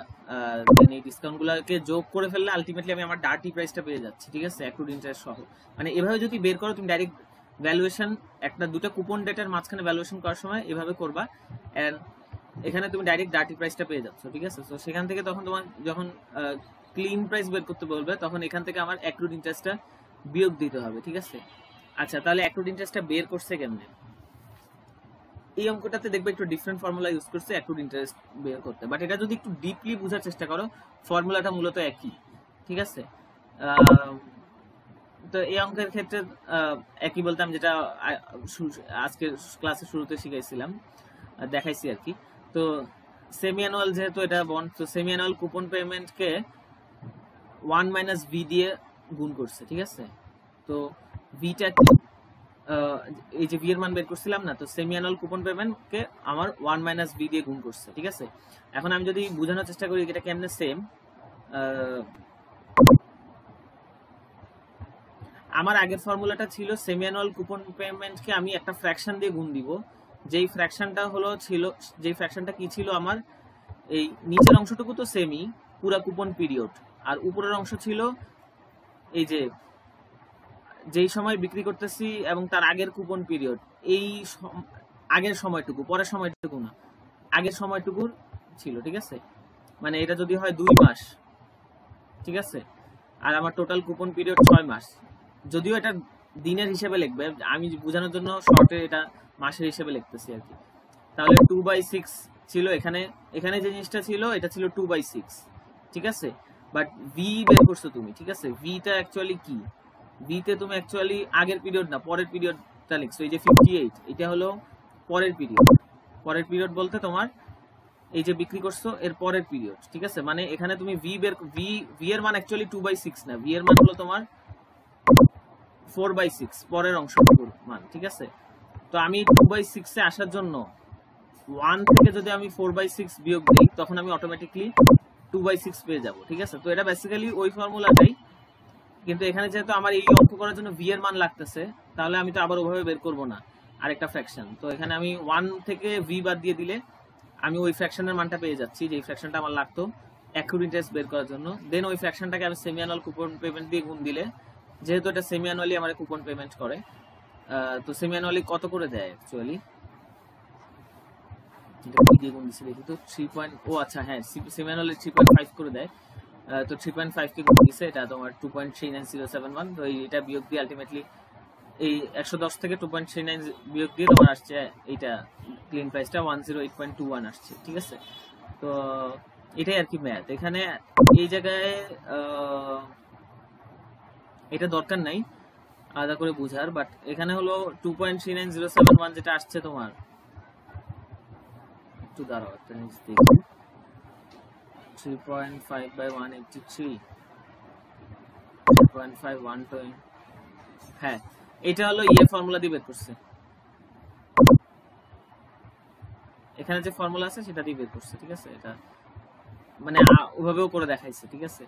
দেন এই ডিসকাউন্টগুলোকে যোগ করে ফেললে আলটিমেটলি আমি আমার ডার্টি প্রাইসটা পেয়ে যাচ্ছি, ঠিক আছে, অ্যাক্রুড ইন্টারেস্ট সহ। মানে এভাবে যদি বের করো তুমি ডাইরেক্ট ভ্যালুয়েশন, একটা দুটো কুপন ডেটের মাঝখানে ভ্যালুয়েশন করার সময় এভাবে করবা, এন্ড এখানে তুমি ডাইরেক্ট ডার্টি প্রাইসটা পেয়ে যাচ্ছ, ঠিক আছে। তো সেখান থেকে তখন তোমার যখন ক্লিন প্রাইস বের করতে বলবে তখন এখান থেকে আমার অ্যাক্রুড ইন্টারেস্টটা বিয়োগ দিতে হবে, ঠিক আছে। আচ্ছা, তাহলে অ্যাক্রুড ইন্টারেস্টটা বের করছে কেমনে, এই অঙ্কটাতে দেখবে একটু ডিফারেন্ট ফর্মুলা ইউজ করছে অ্যাক্রুড ইন্টারেস্ট বের করতে, বাট এটা যদি একটু ডিপলি বোঝার চেষ্টা করো ফর্মুলাটা মূলত একই, ঠিক আছে। তো এই অঙ্কের ক্ষেত্রে একই বলতে আমি যেটা আজকে ক্লাসের শুরুতে শিখাইছিলাম, দেখাইছি আর কি। তো সেমি অ্যানুয়াল যেহেতু এটা বন্ড, তো সেমি অ্যানুয়াল কুপন পেমেন্টকে 1 মাইনাস ভি দিয়ে গুণ করছে, ঠিক আছে। তো ভিটা কি, এই যে ভি এর মান বের করছিলাম না, তো সেমি অ্যানুয়াল কুপন পেমেন্টকে আমার 1 মাইনাস ভি দিয়ে গুণ করছে, ঠিক আছে। এখন আমি যদি বোঝানোর চেষ্টা করি এটা কেমনে সেম, আমার আগের ফর্মুলাটা ছিল সেমি অ্যানুয়াল কুপন পেমেন্টকে আমি একটা ফ্র্যাকশন দিয়ে গুণ দিব, যেই ফ্র্যাকশনটা যেই ফ্র্যাকশনটা কি ছিল আমার এই নিচের অংশটুকু তো সেমি পুরা কুপন পিরিয়ড, আর উপরের অংশ ছিল এই যে যেই সময় বিক্রি করতেছি এবং তার আগের কুপন পিরিয়ড, এই আগের সময়টুকু, পরের সময়টুকু না, আগের সময়টুকুর ছিল, ঠিক আছে। মানে এটা যদি হয় 2 মাস, ঠিক আছে, আর আমার টোটাল কুপন পিরিয়ড 6 মাস, যদিও এটা দিনের হিসেবে লিখবে, আমি বোঝানোর জন্য শর্টে এটা মাসের হিসেবে লিখতেছি আর কি। তাহলে 2/6 ছিল এখানে, এখানে যে জিনিসটা ছিল এটা ছিল 2/6, ঠিক আছে। বাট ভি বের করছো তুমি, ঠিক আছে। ভিটা অ্যাকচুয়ালি কি, ভিতে তুমি অ্যাকচুয়ালি আগের পিরিয়ড না পরের পিরিয়ডটা লিখছো, এই যে 58 এটা হলো পরের পিরিয়ড। পরের পিরিয়ড বলতে তোমার এই যে বিক্রি করছো এর পরের পিরিয়ড, ঠিক আছে। মানে এখানে তুমি ভি এর মান অ্যাকচুয়ালি 2/6 না, ভি এর মান হলো তোমার 4/6 পরের অংশটুকুর মান, ঠিক আছে। তো আমি 2/6 এ আসার জন্য 1 থেকে যদি আমি 4/6 বিয়োগ দিই তখন আমি অটোমেটিকলি 2/6 পেয়ে যাব, ঠিক আছে। তো এটা বেসিক্যালি ওই ফর্মুলাটাই, কিন্তু এখানে যেহেতু আমার এই অঙ্ক করার জন্য ভি এর মান লাগতেছে, তাহলে আমি তো আবার ওভাবে বের করব না আরেকটা ফ্র্যাকশন। তো এখানে আমি 1 থেকে ভি বাদ দিয়ে দিলে আমি ওই ফ্র্যাকশনের মানটা পেয়ে যাচ্ছি, যে ফ্র্যাকশনটা আমার লাগতো অ্যাকিউরেট ইন্টারেস্ট বের করার জন্য। দেন ওই ফ্র্যাকশনটাকে আমি সেমি অ্যানুয়াল কুপন পেমেন্ট দিয়ে গুণ দিলে, যেহেতু এটা সেমি অ্যানুয়ালি আমার কুপন পেমেন্ট করে, তো সেমি অ্যানুয়ালি কত করে দেয় অ্যাকচুয়ালি, কি দিয়ে গুণ দিছি দেখি তো, 3. ও আচ্ছা হ্যাঁ, সেমি অ্যানুয়ালি 3.5 করে দেয়। তো 3.5 কে গুণ দিছে, এটা তোমার 2.39071। তো এটা বিয়োগ দিয়ে আলটিমেটলি এই 110 থেকে 2.39 বিয়োগ দিয়ে তোমার আসছে এইটা ক্লিন প্রাইসটা 108.21 আসছে, ঠিক আছে। তো এটাই আর কি ম্যাথ। এখানে এই জায়গায় এটা দরকার নাই আলাদা করে বুঝার, বাট এখানে হলো 2.39071 যেটা আসছে তোমার, একটু দাঁড়াও একটা জিনিস দেখি, 3.5/183, 3.5 হ্যাঁ, এটা হলো ফর্মুলা দিয়ে বের করছে, এখানে যে ফর্মুলা আছে সেটা দিয়ে বের করছে, ঠিক আছে। এটা মানে ওভাবেও করে দেখাইছে, ঠিক আছে।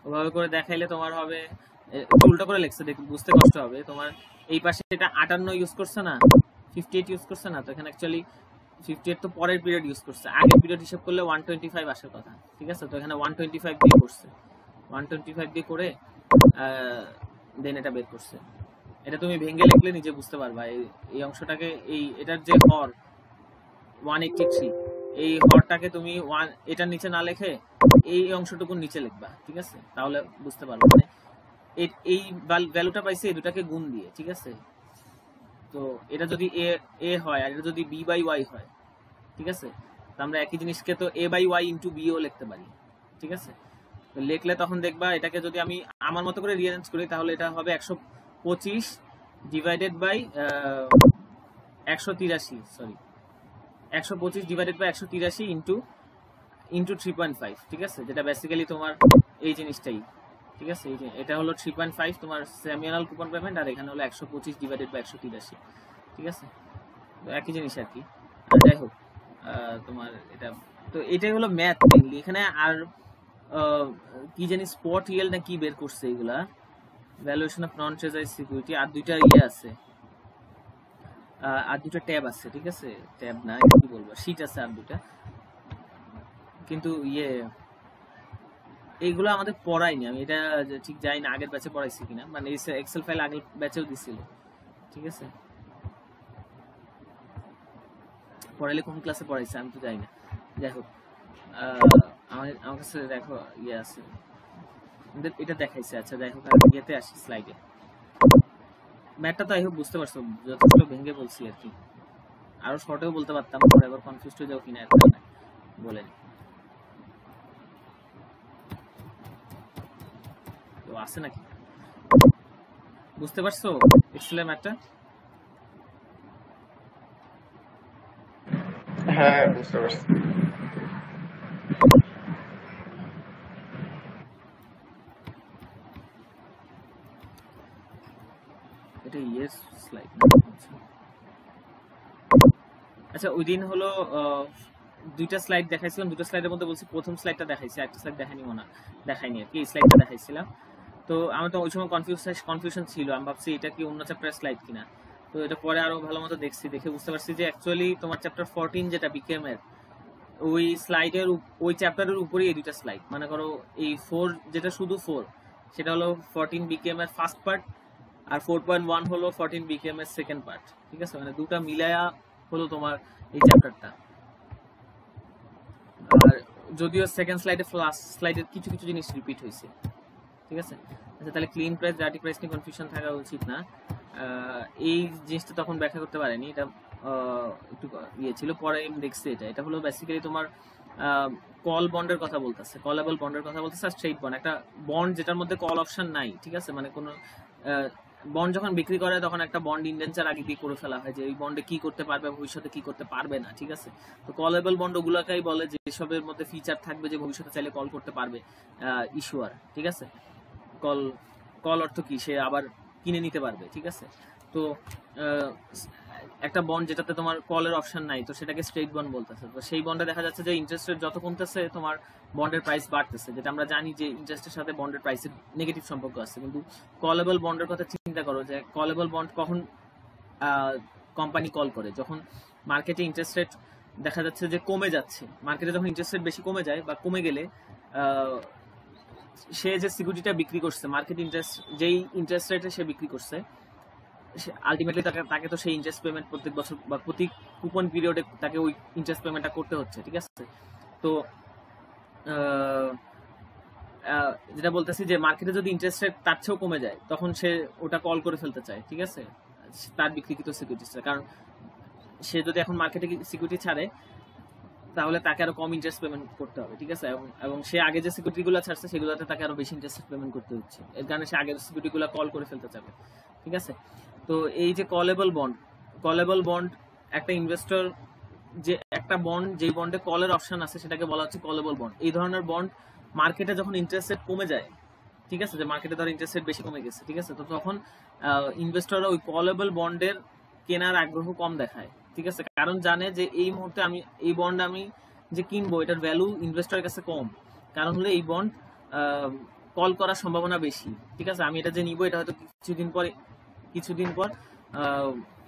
ওভাবে করে দেখাইলে তোমার হবে, উল্টো করে লিখছে দেখো বুঝতে কষ্ট হবে তোমার। এই পাশে এটা 58 ইউজ করছে না, 58 ইউজ করছে না, তো এখানে অ্যাকচুয়ালি 58 তো পরের পিরিয়ড ইউজ করছে, আগের পিরিয়ড হিসাব করলে 125 আসার কথা, ঠিক আছে। তো এখানে 125 দিয়ে করছে, 125 দিয়ে করে দেন এটা বের করছে। এটা তুমি ভেঙে লিখলে নিজে বুঝতে পারবা। এই অংশটাকে, এটার যে হর 183, এই হরটাকে তুমি এটার নিচে না লিখে এই অংশটুকু নিচে লিখবা, ঠিক আছে, তাহলে বুঝতে পারবে। মানে এই ভ্যালুটা পাইছে এই দুটাকে গুণ দিয়ে, ঠিক আছে। তো এটা যদি এ হয় আর এটা যদি b/y হয়, ঠিক আছে, তো আমরা একই জিনিসকে তো a/y ইনটু b ও লিখতে পারি, ঠিক আছে। তো লিখলে তখন দেখবা এটাকে যদি আমি আমার মতো করে রিঅ্যারেঞ্জ করি, তাহলে এটা হবে 125 divided by 183, sorry 125 divided by 183 into 3.5, ঠিক আছে, যেটা বেসিক্যালি তোমার এই জিনিসটাই, ঠিক আছে। এটা হলো 3.5 তোমার সেমি অ্যানুয়াল কুপন পেমেন্ট, আর এখানে হলো 125 ডিভাইডেড বাই 183, ঠিক আছে। তো একই জিনিস আর কি। যাই হোক, তোমার এটা তো এটাই হলো ম্যাথ মেইনলি এখানে। আর কি জানি স্পট ইয়েল না কি বের করছে এগুলা, valuation of non treasury security, আর দুইটা আছে, আর দুটো ট্যাব আছে, ঠিক আছে, ট্যাব না এটা কি বলবো, শীট আছে আর দুটা, কিন্তু এইগুলো আমাদের পড়াইনি, আমি এটা ঠিক জানি না আগের ব্যাচে পড়াইছি কিনা, মানে এক্সেল ফাইল আগের ব্যাচেও দিছিল, ঠিক আছে। পড়াইলে কোন ক্লাসে পড়াইছে আমি তো জানি না। যাই হোক, আমার কাছে দেখো আছে, এটা দেখাইছে। আচ্ছা যাই হোক, আমি ইয়েতে আসি, স্লাইডে। ম্যাথটা তো আই হোপ বুঝতে পারছো, যথেষ্ট ভেঙে বলছি আর কি, আরো শর্টেও বলতে পারতাম, পরে আবার কনফিউজ হয়ে যাও কিনা একটা বলে। তো আছে নাকি, বুঝতে পারছো এক্সেলের ম্যাথটা? হ্যাঁ বুঝতে পারছি। এটা স্লাইড। আচ্ছা ওই দিন হলো দুইটা স্লাইড দেখাইছিলাম, দুটো স্লাইডের মধ্যে বলছি প্রথম স্লাইডটা দেখাইছি, একটা স্লাইড দেখাইনি দেখাইনি আর কি, এই স্লাইডটা দেখাইছিলাম। তো আমি তো ওই সময় কনফিউশন ছিল, আমি ভাবছি এটা কি অন্য চ্যাপ্টারের স্লাইড কিনা। তো এটা পরে আরো ভালো মতো দেখে বুঝতে পারছি যে অ্যাকচুয়ালি তোমার চ্যাপ্টার 14 যেটা বিকেএম এর, ওই স্লাইডের ওই চ্যাপ্টারের উপরেই এই দুইটা স্লাইড। মনে করো এই 4 যেটা শুধু 4, সেটা হলো 14 বিকেএম এর ফার্স্ট পার্ট, আর 4.1 হলো 14 বিকেএম এর সেকেন্ড পার্ট, ঠিক আছে। মানে দুটা মিলায়া হলো তোমার এই চ্যাপ্টারটা। আর যদিও সেকেন্ড স্লাইডে ফার্স্ট স্লাইডের কিছু কিছু জিনিস রিপিট হয়েছে, ঠিক আছে। আচ্ছা তাহলে ক্লিন প্রাইস ডার্টি প্রাইস নিয়ে কনফিউশন থাকা উচিত না, এই জিনিসটা তখন ব্যাখ্যা করতে পারেনি, এটা একটু ছিল, পরে আমি দেখছি। এটা হলো বেসিক্যালি তোমার কল বন্ডের কথা বলতেছে, কলেবল বন্ডের কথা বলতেছে, আর স্ট্রেট বন্ড, একটা বন্ড যেটার মধ্যে কল অপশন নাই, ঠিক আছে। মানে কোনো বন্ড যখন বিক্রি করে তখন একটা বন্ড ইন্ডেন্সার আগে দিয়ে করে ফেলা হয় যে এই বন্ডে কি করতে পারবে, ভবিষ্যতে কি করতে পারবে না, ঠিক আছে। তো কলেবল বন্ড ওগুলাকেই বলে যে এসবের মধ্যে ফিচার থাকবে যে ভবিষ্যতে চাইলে কল করতে পারবে ইস্যুয়ার, ঠিক আছে। কল অর্থ কি, সে আবার কিনে নিতে পারবে, ঠিক আছে। তো একটা বন্ড যেটাতে তোমার কলের অপশন নাই, তো সেটাকে স্ট্রেট বন্ড বলতেছে। তো সেই বন্ডে দেখা যাচ্ছে যে ইন্টারেস্ট রেট যত কমতেছে তোমার বন্ডের প্রাইস বাড়তেছে, যেটা আমরা জানি যে ইন্টারেস্টের সাথে বন্ডের প্রাইসের নেগেটিভ সম্পর্ক আছে। কিন্তু কলেবল বন্ডের কথা চিন্তা করো, যে কলেবল বন্ড কখন কোম্পানি কল করে, যখন মার্কেটে ইন্টারেস্ট রেট দেখা যাচ্ছে যে কমে যাচ্ছে। মার্কেটে যখন ইন্টারেস্ট রেট বেশি কমে যায় বা কমে গেলে সে যে সিকিউরিটিটা বিক্রি করছে, মার্কেট ইন্টারেস্ট যেই ইন্টারেস্ট রেটে সে বিক্রি করছে, আলটিমেটলি তাকে তো সেই ইন্টারেস্ট পেমেন্ট প্রত্যেক বছর বা প্রতি কুপন পিরিয়ডে তাকে ওই ইন্টারেস্ট পেমেন্টটা করতে হচ্ছে, ঠিক আছে। তো যেটা বলতেছি যে মার্কেটে যদি ইন্টারেস্ট রেট তার চেয়েও কমে যায়, তখন সে ওটা কল করে ফেলতে চায়, ঠিক আছে, তার বিক্রিকৃত সিকিউরিটিসটা। কারণ সে যদি এখন মার্কেটে সিকিউরিটি ছাড়ে, তাহলে তাকে আরো কম ইন্টারেস্ট পেমেন্ট করতে হবে, ঠিক আছে। এবং সে আগে যে সিকিউরিটিগুলো ছাড়ছে সেগুলোতে তাকে আরো বেশি ইন্টারেস্ট পেমেন্ট করতে হচ্ছে, এর কারণে সে আগের সিকিউরিটিগুলো কল করে ফেলতে চাবে, ঠিক আছে। তো এই যে কলেবল বন্ড একটা ইনভেস্টর, যে একটা বন্ড যেই বন্ডে কলের অপশন আছে সেটাকে বলা হচ্ছে কলেবল বন্ড। এই ধরনের বন্ড মার্কেটে যখন ইন্টারেস্ট রেট কমে যায়, ঠিক আছে, যে মার্কেটে ধর ইন্টারেস্ট রেট বেশি কমে গেছে, ঠিক আছে, তো তখন ইনভেস্টররা ওই কলেবল বন্ডের কেনার আগ্রহ কম দেখায়, ঠিক আছে। কারণ জানে যে এই মুহূর্তে আমি এই বন্ড আমি যে কিনবো এটার ভ্যালু ইনভেস্টরের কাছে কম, কারণ হলে এই বন্ড কল করার সম্ভাবনা বেশি, ঠিক আছে। আমি এটা যে নিবো এটা হয়তো কিছুদিন পর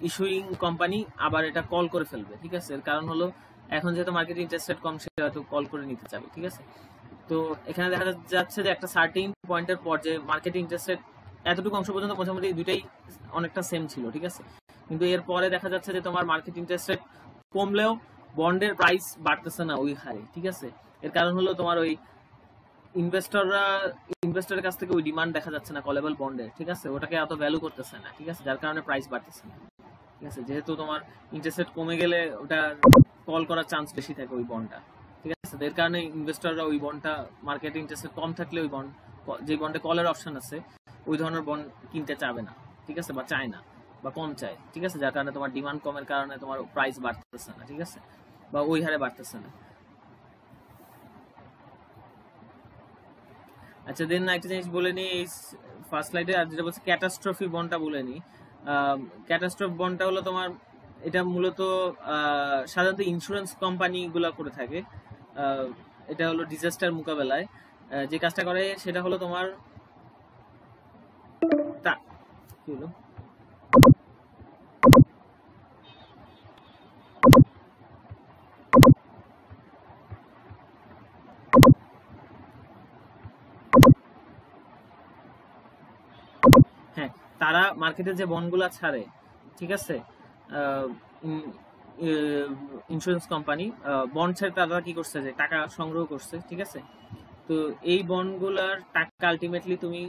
ইস্যুইং কোম্পানি আবার এটা কল করে ফেলবে, ঠিক আছে। এর কারণ হলো এখন যেহেতু মার্কেট ইন্টারেস্ট রেট কম, সে হয়তো কল করে নিতে চাবে, ঠিক আছে। তো এখানে দেখা যাচ্ছে যে একটা সার্টেন পয়েন্টের পর যে মার্কেট ইন্টারেস্ট রেট এতটুকু অংশ পর্যন্ত মোটামুটি দুইটাই অনেকটা সেম ছিল, ঠিক আছে। কিন্তু এর পরে দেখা যাচ্ছে যে তোমার মার্কেট ইন্টারেস্ট রেট কমলেও বন্ডের প্রাইস বাড়তেছে না ওই হারে, ঠিক আছে। এর কারণ হলো তোমার ওই ইনভেস্টরের কাছ থেকে ওই ডিমান্ড দেখা যাচ্ছে না কলেবল বন্ডের, ঠিক আছে, ওটাকে এত ভ্যালু করতেছে না, ঠিক আছে, যার কারণে প্রাইস বাড়তেছে না, ঠিক আছে। যেহেতু তোমার ইন্টারেস্ট রেট কমে গেলে ওটা কল করার চান্স বেশি থাকে ওই বন্ডটা, ঠিক আছে। এর কারণে ইনভেস্টররা ওই বন্ডটা মার্কেটে ইন্টারেস্ট রেট কম থাকলে ওই বন্ড, যে বন্ডে কলের অপশন আছে ওই ধরনের বন্ড কিনতে চাবে না, ঠিক আছে, বা চায় না বা কম চায়, ঠিক আছে, যার কারণে তোমার ডিমান্ড কমের কারণে তোমার প্রাইস বাড়তেছে না, ঠিক আছে, বা ওই হারে বাড়তেছে না। আচ্ছা, দেন একটা জিনিস বলে নিই এই ফার্স্ট স্লাইডে, আর যেটা বলছে ক্যাটাস্ট্রফি বন্ডটা বলে নিই। ক্যাটাস্ট্রফি বন্ডটা হলো তোমার, এটা মূলত সাধারণত ইন্স্যুরেন্স কোম্পানিগুলো করে থাকে। এটা হলো ডিজাস্টার মোকাবেলায় যে কাজটা করে সেটা হলো তোমার কি হলো, হ্যাঁ, তারা মার্কেটে যে বন্ডগুলা ছাড়ে, ঠিক আছে, ইন্স্যুরেন্স কোম্পানি বন্ড ছেড়ে তারা কি করছে, যে টাকা সংগ্রহ করছে, ঠিক আছে। তো এই বন্ডগুলার টাকা আলটিমেটলি তুমি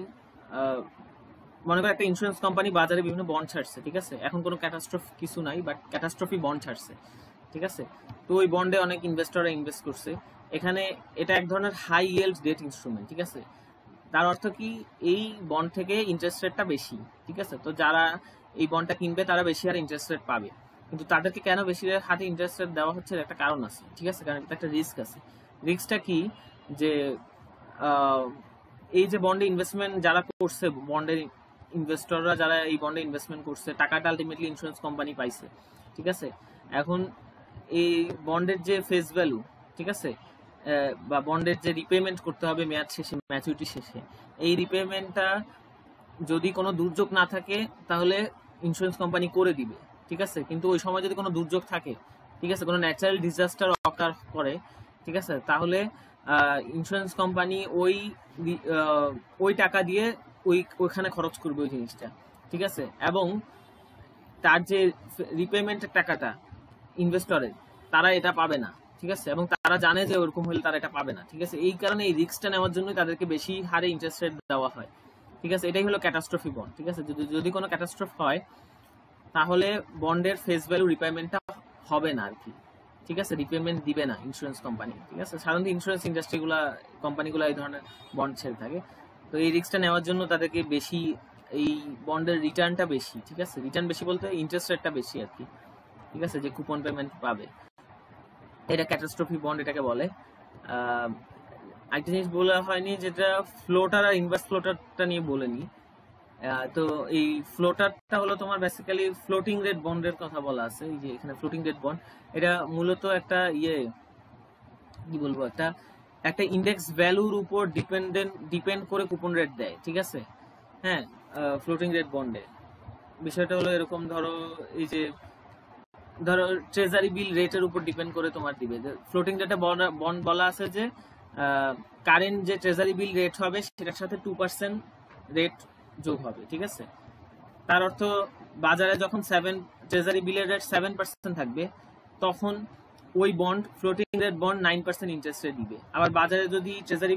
মনে করো একটা ইন্স্যুরেন্স কোম্পানি বাজারে বিভিন্ন বন্ড ছাড়ছে, ঠিক আছে, এখন কোনো ক্যাটাস্ট্রফি কিছু নাই, বাট ক্যাটাস্ট্রফি বন্ড ছাড়ছে, ঠিক আছে। তো ওই বন্ডে অনেক ইনভেস্টররা ইনভেস্ট করছে। এখানে এটা এক ধরনের হাই ইয়েল্ড ডেট ইনস্ট্রুমেন্ট, ঠিক আছে। তার অর্থ কি, এই বন্ড থেকে ইন্টারেস্ট রেটটা বেশি, ঠিক আছে। তো যারা এই বন্ডটা কিনবে তারা বেশি আর ইন্টারেস্ট রেট পাবে। কিন্তু তাদেরকে কেন বেশি হাতে ইন্টারেস্ট রেট দেওয়া হচ্ছে, একটা কারণ আছে, ঠিক আছে, কারণ এটা একটা রিস্ক আছে। রিস্কটা কি, যে এই যে বন্ডে ইনভেস্টমেন্ট যারা করছে, বন্ডের ইনভেস্টররা যারা এই বন্ডে ইনভেস্টমেন্ট করছে, টাকাটা আলটিমেটলি ইন্স্যুরেন্স কোম্পানি পাইছে, ঠিক আছে। এখন এই বন্ডের যে ফেস ভ্যালু, ঠিক আছে, বা বন্ডের যে রিপেমেন্ট করতে হবে মেয়াদ শেষে, ম্যাচুরিটি শেষে, এই রিপেমেন্টটা যদি কোনো দুর্যোগ না থাকে তাহলে ইন্স্যুরেন্স কোম্পানি করে দিবে, ঠিক আছে। কিন্তু ওই সময় যদি কোনো দুর্যোগ থাকে, ঠিক আছে, কোনো ন্যাচারাল ডিজাস্টার অকার করে, ঠিক আছে, তাহলে ইন্স্যুরেন্স কোম্পানি ওই টাকা দিয়ে ওইখানে খরচ করবে ওই জিনিসটা, ঠিক আছে। এবং তার যে রিপেমেন্টের টাকাটা ইনভেস্টরের, তারা এটা পাবে না, ঠিক আছে, এবং তারা জানে যে ওরকম হলে তারা এটা পাবে না, ঠিক আছে। এই কারণে এই রিস্কটা নেওয়ার জন্যই তাদেরকে বেশি হারে ইন্টারেস্ট রেট দেওয়া হয়, ঠিক আছে। এটাই হলো ক্যাটাস্ট্রফি বন্ড, ঠিক আছে। যদি কোনো ক্যাটাস্ট্রফ হয় তাহলে বন্ডের ফেস ভ্যালু রিপেমেন্টটা হবে না আর কি, ঠিক আছে, রিপেমেন্ট দিবে না ইন্স্যুরেন্স কোম্পানি, ঠিক আছে। সাধারণত ইন্স্যুরেন্স ইন্ডাস্ট্রিগুলা কোম্পানিগুলো এই ধরনের বন্ড ছেড়ে থাকে। তো এই রিস্কটা নেওয়ার জন্য তাদেরকে বেশি এই বন্ডের রিটার্নটা বেশি, ঠিক আছে, রিটার্ন বেশি বলতে ইন্টারেস্ট রেটটা বেশি আর কি, ঠিক আছে, যে কুপন পেমেন্ট পাবে, এটা ক্যাটাস্ট্রফি বন্ড এটাকে বলে। একটা জিনিস বলা হয়নি, যেটা ফ্লোটার আর ইনভার্স ফ্লোটারটা নিয়ে বলে নি। তো এই ফ্লোটারটা হলো তোমার বেসিক্যালি ফ্লোটিং রেট বন্ডের কথা বলা আছে, এই যে এখানে ফ্লোটিং রেট বন্ড, এটা মূলত একটা কি বলবো, একটা একটা ইন্ডেক্স ভ্যালুর উপর ডিপেন্ড করে কুপন রেট দেয়, ঠিক আছে। হ্যাঁ, ফ্লোটিং রেট বন্ডে বিষয়টা হলো এরকম, ধরো ট্রেজারি বিল রেটের উপর ডিপেন্ড করে তোমার দিবে। ফ্লোটিং রেটে বন্ড বলা আছে যে কারেন্ট যে ট্রেজারি বিল রেট হবে সেটার সাথে 2% রেট যোগ হবে, ঠিক আছে। তার অর্থ বাজারে যখন ট্রেজারি বিলের রেট 7% থাকবে, তখন ওই bond floating rate bond 9% interest rate দিবে। আবার বাজারে যদি ট্রেজারি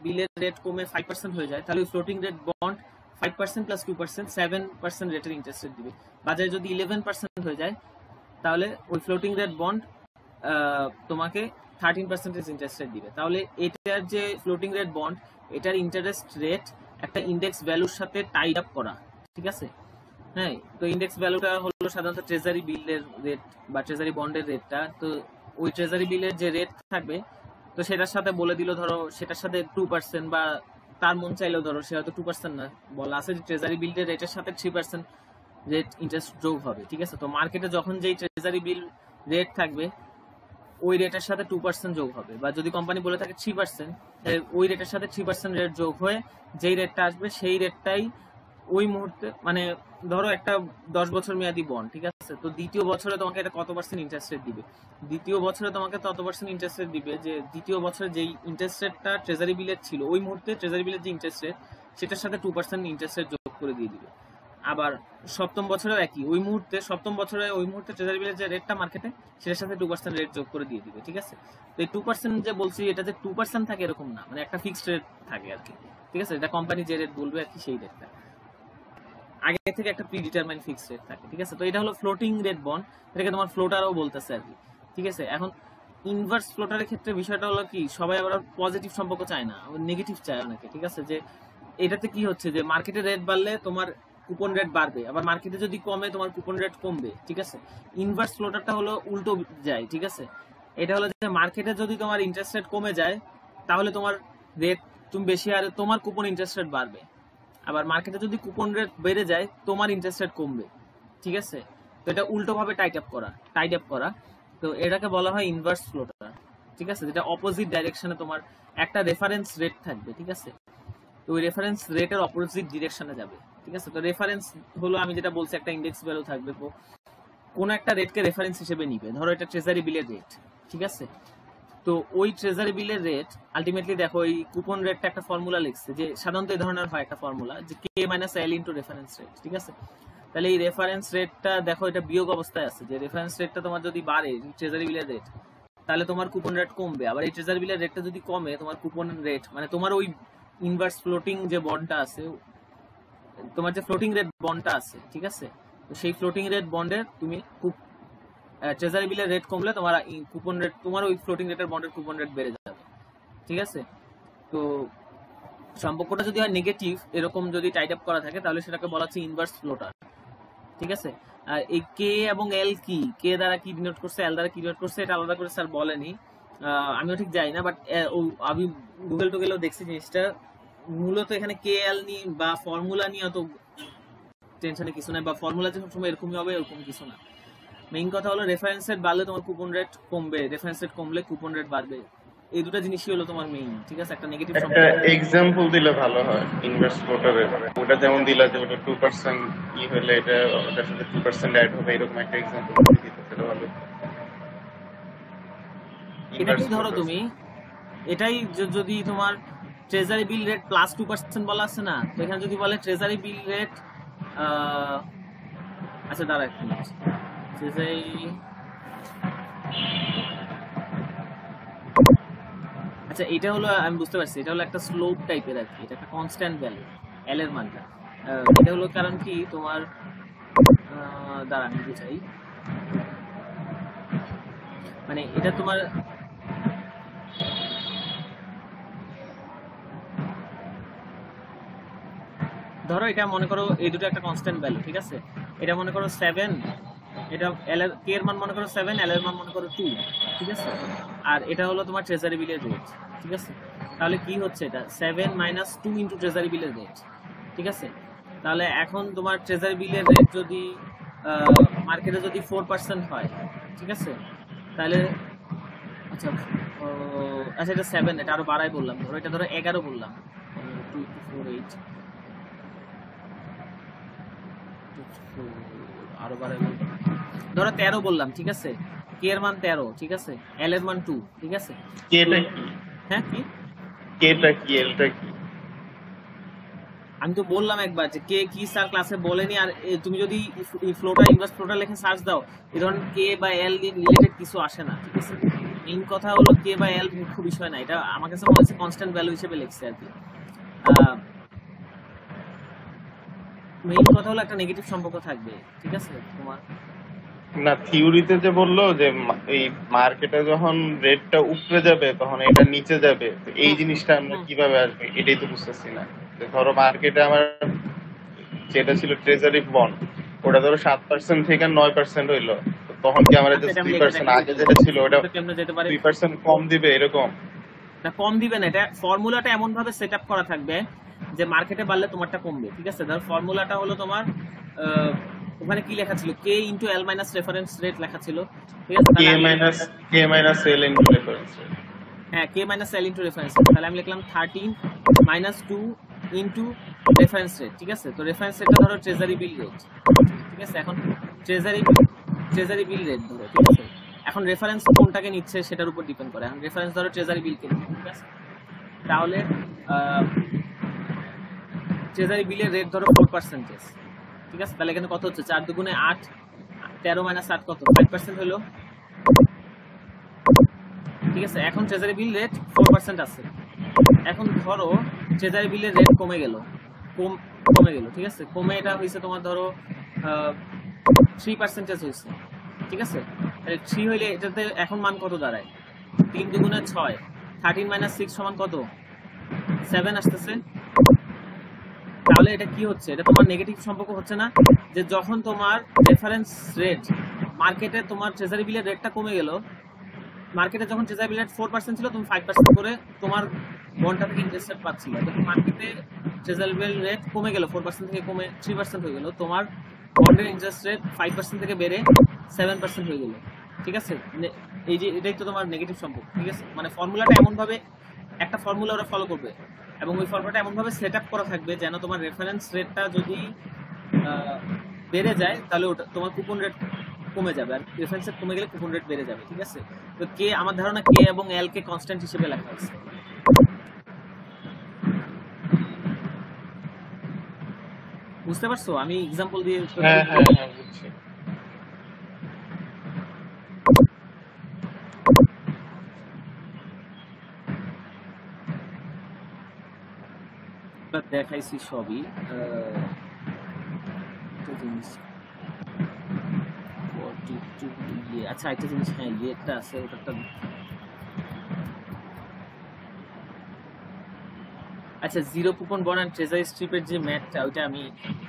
বিলের রেট কমে 5% হয়ে যায়, তাহলে ফ্লোটিং রেট বন্ড 5% প্লাস 2% 7% রেটের ইন্টারেস্ট রেট দিবে। বাজারে যদি 11% হয়ে যায়, তাহলে ওই ফ্লোটিং রেট বন্ড তোমাকে 13% ইন্টারেস্ট রেট দিবে। তাহলে এটার যে ফ্লোটিং রেট বন্ড, এটার ইন্টারেস্ট রেট একটা ইন্ডেক্স ভ্যালুর সাথে টাইড আপ করা, ঠিক আছে। হ্যাঁ, তো ইন্ডেক্স ভ্যালুটা হলো সাধারণত ট্রেজারি বিলের রেট বা ট্রেজারি বন্ডের রেটটা। তো ওই ট্রেজারি বিলের যে রেট থাকবে, তো সেটার সাথে বলে দিল, ধরো সেটার সাথে 2% বা তার মন চাইলেও, ধরো সে হয়তো 2% না, বলা আছে যে ট্রেজারি বিলের রেটের সাথে 3% রেট ইন্টারেস্ট যোগ হবে, ঠিক আছে। তো মার্কেটে যখন যেই ট্রেজারি বিল রেট থাকবে, ওই রেটের সাথে 2% যোগ হবে, বা যদি কোম্পানি বলে থাকে 3%, ওই রেটের সাথে 3% রেট যোগ হয়ে যেই রেটটা আসবে সেই রেটটাই ওই মুহূর্তে, মানে ধরো একটা 10 বছর মেয়াদি বন্ড, ঠিক আছে। তো দ্বিতীয় বছরে তোমাকে এটা কত পার্সেন্ট ইন্টারেস্ট রেট দিবে, দ্বিতীয় বছরে তোমাকে তত পার্সেন্ট ইন্টারেস্ট রেট দিবে যে দ্বিতীয় বছরে যেই ইন্টারেস্ট রেটটা ট্রেজারি বিলের ছিল, ওই মুহূর্তে ট্রেজারি বিলের যে ইন্টারেস্ট রেট, সেটার সাথে 2% ইন্টারেস্ট রেট যোগ করে দিয়ে দিবে। আবার সপ্তম বছরেও একই, সপ্তম বছরে ওই মুহূর্তে ট্রেজারি বিলের যে রেটটা মার্কেটে, সেটার সাথে 2% রেট যোগ করে দিয়ে দিবে, ঠিক আছে। তো এই 2% যে বলছি, এটা যে 2% থাকে এরকম না, মানে একটা ফিক্সড রেট থাকে আর কি, ঠিক আছে। এটা কোম্পানি যে রেট বলবে আর কি, সেই রেটটা আগে থেকে একটা প্রি ডিটারমাইন্ড ফিক্সড রেট থাকে, ঠিক আছে। তো এটা হলো ফ্লোটিং রেট বন্ড, এটাকে তোমার ফ্লোটারও বলতেছে আর কি, ঠিক আছে। এখন ইনভার্স ফ্লোটারের ক্ষেত্রে বিষয়টা হলো কি, সবাই আবার পজিটিভ সম্পর্ক চায় না, নেগেটিভ চায় অনেকে, ঠিক আছে। যে এটাতে কি হচ্ছে, যে মার্কেটে রেট বাড়লে তোমার কুপন রেট বাড়বে, আবার মার্কেটে যদি কমে তোমার কুপন রেট কমবে, ঠিক আছে। ইনভার্স ফ্লোটারটা হলো উল্টো যায়, ঠিক আছে। এটা হলো যে মার্কেটে যদি তোমার ইন্টারেস্ট রেট কমে যায়, তাহলে তোমার রেট তুমি বেশি, আর তোমার কুপন ইন্টারেস্ট রেট বাড়বে। আবার মার্কেটে যদি কুপন রেট বেড়ে যায়, তোমার ইন্টারেস্ট রেট কমবে, ঠিক আছে। তো এটা উল্টো ভাবে টাইড আপ করা। তো এটাকে বলা হয় ইনভার্স ফ্লোটার, ঠিক আছে। যেটা অপোজিট ডাইরেকশনে তোমার একটা রেফারেন্স রেট থাকবে, ঠিক আছে। তো ওই রেফারেন্স রেটের অপোজিট ডিরেকশনে যাবে, ঠিক আছে। তো রেফারেন্স হলো, আমি যেটা বলছি, একটা ইন্ডেক্স ভ্যালু থাকবে, কোন একটা রেটকে রেফারেন্স হিসেবে নিবে। ধরো এটা ট্রেজারি বিলের রেট, ঠিক আছে। তো ওই ট্রেজারি বিলের রেট আলটিমেটলি, দেখো এই কুপন রেটটা একটা ফর্মুলা লিখছে, যে সাধারণত এই ধরনের হয় একটা ফর্মুলা, যে কে minus L into reference rate, ঠিক আছে। তাহলে এই রেফারেন্স রেটটা দেখো, এটা বিয়োগ অবস্থায় আছে, যে রেফারেন্স রেটটা তোমার যদি বাড়ে, ট্রেজারি বিলের রেট, তাহলে তোমার কুপন রেট কমবে। আবার এই ট্রেজারি বিলের রেটটা যদি কমে, তোমার কুপন রেট, মানে তোমার ওই ইনভার্স ফ্লোটিং যে বন্ডটা আছে, তোমার যে ফ্লোটিং রেট বন্ডটা আছে, ঠিক আছে, তো সেই ফ্লোটিং রেট বন্ডের তুমি ট্রেজারি বিলের রেট কমলে তোমার কুপন রেট, তোমার ওই ফ্লোটিং রেটের বন্ডের কুপন রেট বেড়ে যাবে, ঠিক আছে। তো সম্পর্কটা যদি হয় নেগেটিভ, এরকম যদি টাইড আপ করা থাকে, তাহলে সেটাকে বলা হচ্ছে ইনভার্স ফ্লোটার, ঠিক আছে। আর এই কে এবং এল কি, কে দ্বারা কি ডিনোট করছে, এল দ্বারা কি ডিনোট করছে, এটা আলাদা করে স্যার বলেনি, আমিও ঠিক জানি না, বাট আমি গুগল টুগেলেও দেখছি জিনিসটা। মূলত এখানে কে এল নিয়ে বা ফর্মুলা নিয়ে অত টেনশনে কিছু নাই, বা ফর্মুলা যে সবসময় এরকমই হবে এরকম কিছু না। মেইন কথা হলো রেফারেন্স রেট বাড়লে তোমার কুপন রেট কমবে, রেফারেন্স রেট কমলে কুপন রেট বাড়বে। এই দুটো জিনিসই হলো তোমার মেইন, ঠিক আছে। একটা নেগেটিভ একটা এক্সাম্পল দিলে ভালো হয় ইনভার্স ফ্লোটারের, ওটা যেমন দিলা যে ওটা 2% ই হলে এটা ওটার সাথে 2% অ্যাড হবে, এরকম একটা এক্সাম্পল দিতে তাহলে ভালো। এটাই ধরো তুমি, এটাই যদি তোমার ট্রেজারি বিল রেট প্লাস 2% বলা আছে না, তো এখানে যদি বলে ট্রেজারি বিল রেট, আচ্ছা দাঁড়া এক মিনিট, আচ্ছা এটা হলো, আমি বুঝতে পারছি, এটা হলো একটা স্লোপ টাইপের আর কি, এটা একটা কনস্ট্যান্ট ভ্যালু এল এর মানটা। এটা হলো কারণ কি তোমার, দাঁড়া আমি বুঝাই, মানে এটা তোমার, ধরো এটা মনে করো এই দুটো একটা কনস্ট্যান্ট ভ্যালু, ঠিক আছে। এটা মনে করো 7, এটা এল এর কে এর মান মনে করো 7, এল এর মান মনে করো 2, ঠিক আছে। আর এটা হলো তোমার ট্রেজারি বিলের রেট, ঠিক আছে। তাহলে কি হচ্ছে, এটা 7 - 2 ইনটু ট্রেজারি বিলের রেট, ঠিক আছে। তাহলে এখন তোমার ট্রেজারি বিলের রেট যদি মার্কেটে যদি 4% হয়, ঠিক আছে, তাহলে আচ্ছা আচ্ছা এটা 7, এটা আরো বাড়াই বললাম, ধরো এটা ধরো 11 বললাম, 2 4 8 আরো বাড়াই বললাম, ধরো 13 বললাম, ঠিক আছে, কে এর মান 13, ঠিক আছে, এল এর মান 2, ঠিক আছে। কেটা কি, হ্যাঁ কি, কেটা কি, এলটা কি? আমি তো বললাম একবার যে কে কি স্যার ক্লাসে বলেনি। আর তুমি যদি ফ্লোটা ইনভার্স ফ্লোটা লিখে সার্চ দাও, এই ধরনের কে বা এল রিলেটেড কিছু আসে না, ঠিক আছে। মেইন কথা হলো কে বা এল মুখ্য বিষয় না, এটা আমার কাছে মনে হচ্ছে কনস্ট্যান্ট ভ্যালু হিসেবে লিখছে আর কি। মেইন কথা হলো একটা নেগেটিভ সম্পর্ক থাকবে, ঠিক আছে তোমার। না, থিওরিতে যে বললো যে এই মার্কেটে যখন রেটটা উপরে যাবে তখন এটা নিচে যাবে, তো এই জিনিসটা আমরা কিভাবে আসবে এটাই তো বুঝতেছি না। যে ধরো মার্কেটে আমার যেটা ছিল ট্রেজারি বন্ড, ওটা ধরো 7% থেকে 9% হইলো, তো তখন কি আমার আচ্ছা, যে এটা আমি 3% আগে যেটা ছিল ওটা কেমনে যেতে পারে, 2% কম দিবে এরকম? না কম দিবে না, এটা ফর্মুলাটা এমন ভাবে সেট আপ করা থাকবে যে মার্কেটে বাড়লে তোমারটা কমবে, ঠিক আছে। ধর ফর্মুলাটা হলো তোমার ওখানে কি লেখা ছিল, K into L minus reference rate লেখা ছিল, ঠিক আছে। K minus L into reference rate. হ্যাঁ, K minus L into reference rate, তাহলে আমি লিখলাম 13 মাইনাস 2 ইনটু রেফারেন্স রেট, ঠিক আছে। তো রেফারেন্স রেটটা ধরো ট্রেজারি বিল রেট, ঠিক আছে। এখন ট্রেজারি বিল রেট ধরো, ঠিক আছে। এখন রেফারেন্স কোনটাকে নিচ্ছে সেটার উপর ডিপেন্ড করে। এখন রেফারেন্স ধরো ট্রেজারি বিলকে, ঠিক আছে। তাহলে ট্রেজারি বিলের রেট ধরো 4%, ঠিক আছে। তাহলে এখানে কত হচ্ছে, 4 দুগুণে 8, 13 মাইনাস 8 কত, 5% হলো, ঠিক আছে। এখন ট্রেজারি বিল রেট 4% আছে। এখন ধরো ট্রেজারি বিলের রেট কমে গেল, ঠিক আছে, কমে এটা হয়েছে তোমার ধরো 3% হয়েছে, ঠিক আছে। তাহলে 3 হইলে এটাতে এখন মান কত দাঁড়ায়, 3 দুগুণে 6, 13 মাইনাস 6 সমান কত, 7 আসতেছে। তাহলে এটা কি হচ্ছে, এটা তোমার নেগেটিভ সম্পর্ক হচ্ছে না, যে যখন তোমার রেফারেন্স রেট মার্কেটে তোমার ট্রেজারি বিলের রেটটা কমে গেল, মার্কেটে যখন ট্রেজারি বিল রেট 4% ছিল, তুমি 5% করে তোমার বন্ডটা থেকে ইন্টারেস্ট রেট পাচ্ছিলে। যখন মার্কেটে ট্রেজারি বিল রেট কমে গেল, 4% থেকে কমে 3% হয়ে গেল, তোমার বন্ডের ইন্টারেস্ট রেট 5% থেকে বেড়ে 7% হয়ে গেল, ঠিক আছে। এই যে এটাই তো তোমার নেগেটিভ সম্পর্ক, ঠিক আছে। মানে ফর্মুলাটা এমন ভাবে, একটা ফর্মুলা ওরা ফলো করবে এবং ওই ফর্মুলাটা এমন ভাবে সেট আপ করা থাকবে যেন তোমার রেফারেন্স রেটটা যদি বেড়ে যায় তাহলে ওটা তোমার কুপন রেট কমে যাবে, আর রেফারেন্স রেট কমে গেলে কুপন রেট বেড়ে যাবে, ঠিক আছে। তো কে, আমার ধারণা কে এবং এল কে কনস্ট্যান্ট হিসেবে লেখা হয়েছে। বুঝতে পারছো আমি এক্সাম্পল দিয়ে? হ্যাঁ হ্যাঁ হ্যাঁ, বুঝছি। দেখাইছি সবই। আচ্ছা একটা জিনিস, হ্যাঁ ইয়েটা আছে, ওটা আচ্ছা, zero coupon bond and treasury স্ট্রিপের যে ম্যাথটা, ওইটা আমি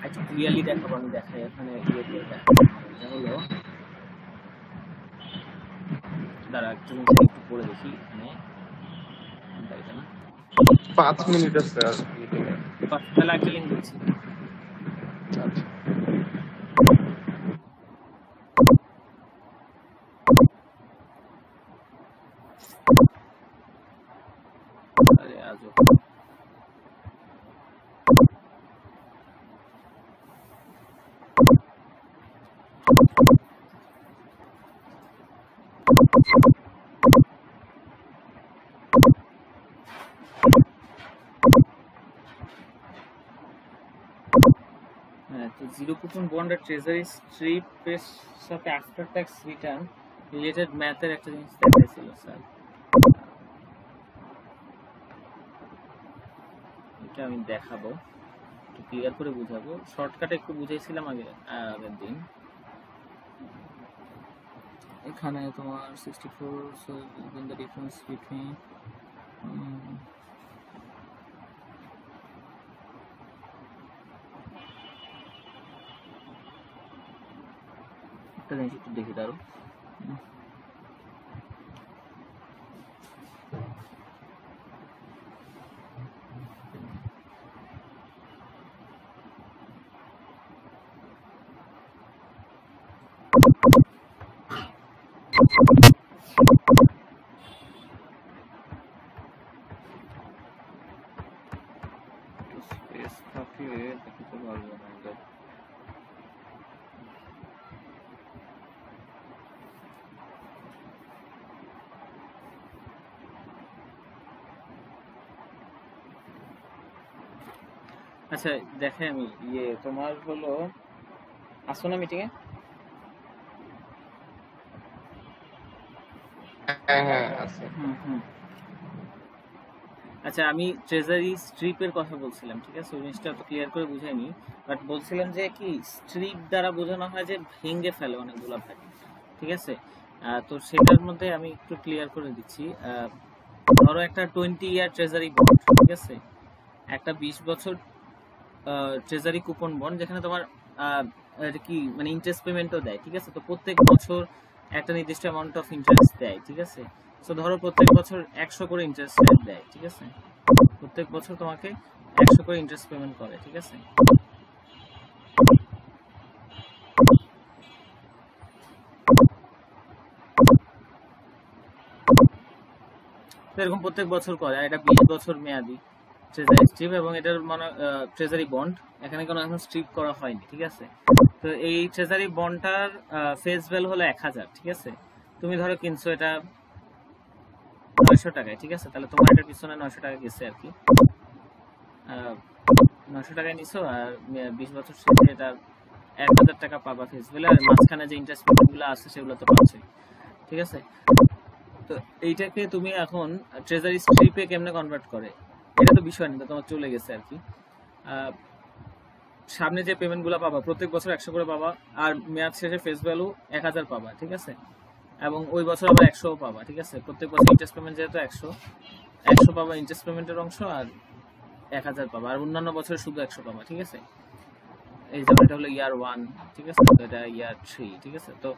একটু ক্লিয়ারলি দেখাবো। আমি দেখাই এখানে ইয়ে দিয়ে দেখাবো। এটা হলো, দাঁড়া একটু একটু পড়ে দেখি এখানে, এটা না 5 মিনিট আছে আর মিটিংয়ে। তাহলে একটা লিঙ্ক দিচ্ছি। আচ্ছা। আরে আজব। হ্যাঁ, তো জিরো কুপন বন্ড আর ট্রেজারি স্ট্রিপের সাথে আফটার ট্যাক্স রিটার্ন রিলেটেড ম্যাথের একটা জিনিস দেখাইছিল স্যার, এটা আমি দেখাবো, একটু ক্লিয়ার করে বুঝাবো। শর্টকাটে একটু বুঝাইছিলাম আগের দিন। এখানে তোমার 64, so given the difference between একটা জিনিস একটু দেখি দাঁড়ো। স্পেস থাকলে দেখাতে পারবো না এটা। আচ্ছা দেখে আমি তোমার হলো আসো না মিটিং এ? হ্যাঁ হ্যাঁ আছে। আচ্ছা আমি ট্রেজারি স্ট্রিপের কথা বলছিলাম, ঠিক আছে, ওই জিনিসটা তো ক্লিয়ার করে বুঝাইনি, বাট বলছিলাম যে কি স্ট্রিপ দ্বারা বোঝানো হয় যে ভেঙে ফেলে অনেকগুলো ভাগ, ঠিক আছে। তো সেটার মধ্যে আমি একটু ক্লিয়ার করে দিচ্ছি। ধরো একটা 20 ইয়ার ট্রেজারি বন্ড, ঠিক আছে, একটা 20 বছর ট্রেজারি কুপন বন্ড, যেখানে তোমার কি মানে ইন্টারেস্ট পেমেন্টও দেয়, ঠিক আছে। তো প্রত্যেক বছর একটা নির্দিষ্ট অ্যামাউন্ট অফ ইন্টারেস্ট দেয়, ঠিক আছে। তো ধরো প্রত্যেক বছর 100 করে ইন্টারেস্ট রেট দেয়, ঠিক আছে, প্রত্যেক বছর তোমাকে 100 করে ইন্টারেস্ট পেমেন্ট করে, ঠিক আছে। তো এরকম প্রত্যেক বছর করে, আর এটা 20 বছর মেয়াদি ট্রেজারি স্ট্রিপ, এবং এটার মানে ট্রেজারি বন্ড, এখানে কোনো এখন স্ট্রিপ করা হয়নি, ঠিক আছে। তো এই ট্রেজারি বন্ডটার ফেস ভ্যালু হলো 1000, ঠিক আছে। তুমি ধরো কিনছো এটা 900 টাকায়, ঠিক আছে, তাহলে তোমার এটার পিছনে 900 টাকা গেছে আর কি, 900 টাকায় নিছো, আর 20 বছর শেষে এটা 1000 টাকা পাবা ফেস ভ্যালু, আর মাঝখানে যে ইন্টারেস্ট পেমেন্টগুলো আছে সেগুলো তো পাচ্ছ, ঠিক আছে। তো এইটাকে তুমি এখন ট্রেজারি স্ট্রিপে কেমনে কনভার্ট করে এটা তো বিষয় না, তোমার চলে গেছে আর কি। সামনে যে পেমেন্টগুলো পাবা প্রত্যেক বছর 100 করে পাবা, আর মেয়াদ শেষে ফেস ভ্যালু 1000 পাবা, ঠিক আছে, এবং ওই বছর আবার 100 পাবা, ঠিক আছে। প্রত্যেক বছর ইন্টারেস্ট পেমেন্ট যেহেতু 100 পাবা ইন্টারেস্ট পেমেন্টের অংশ, আর 1000 পাবা, আর অন্যান্য বছর শুধু 100 পাবা, ঠিক আছে। এই যেমন এটা হলো ইয়ার 1, ঠিক আছে, তো এটা ইয়ার 3, ঠিক আছে। তো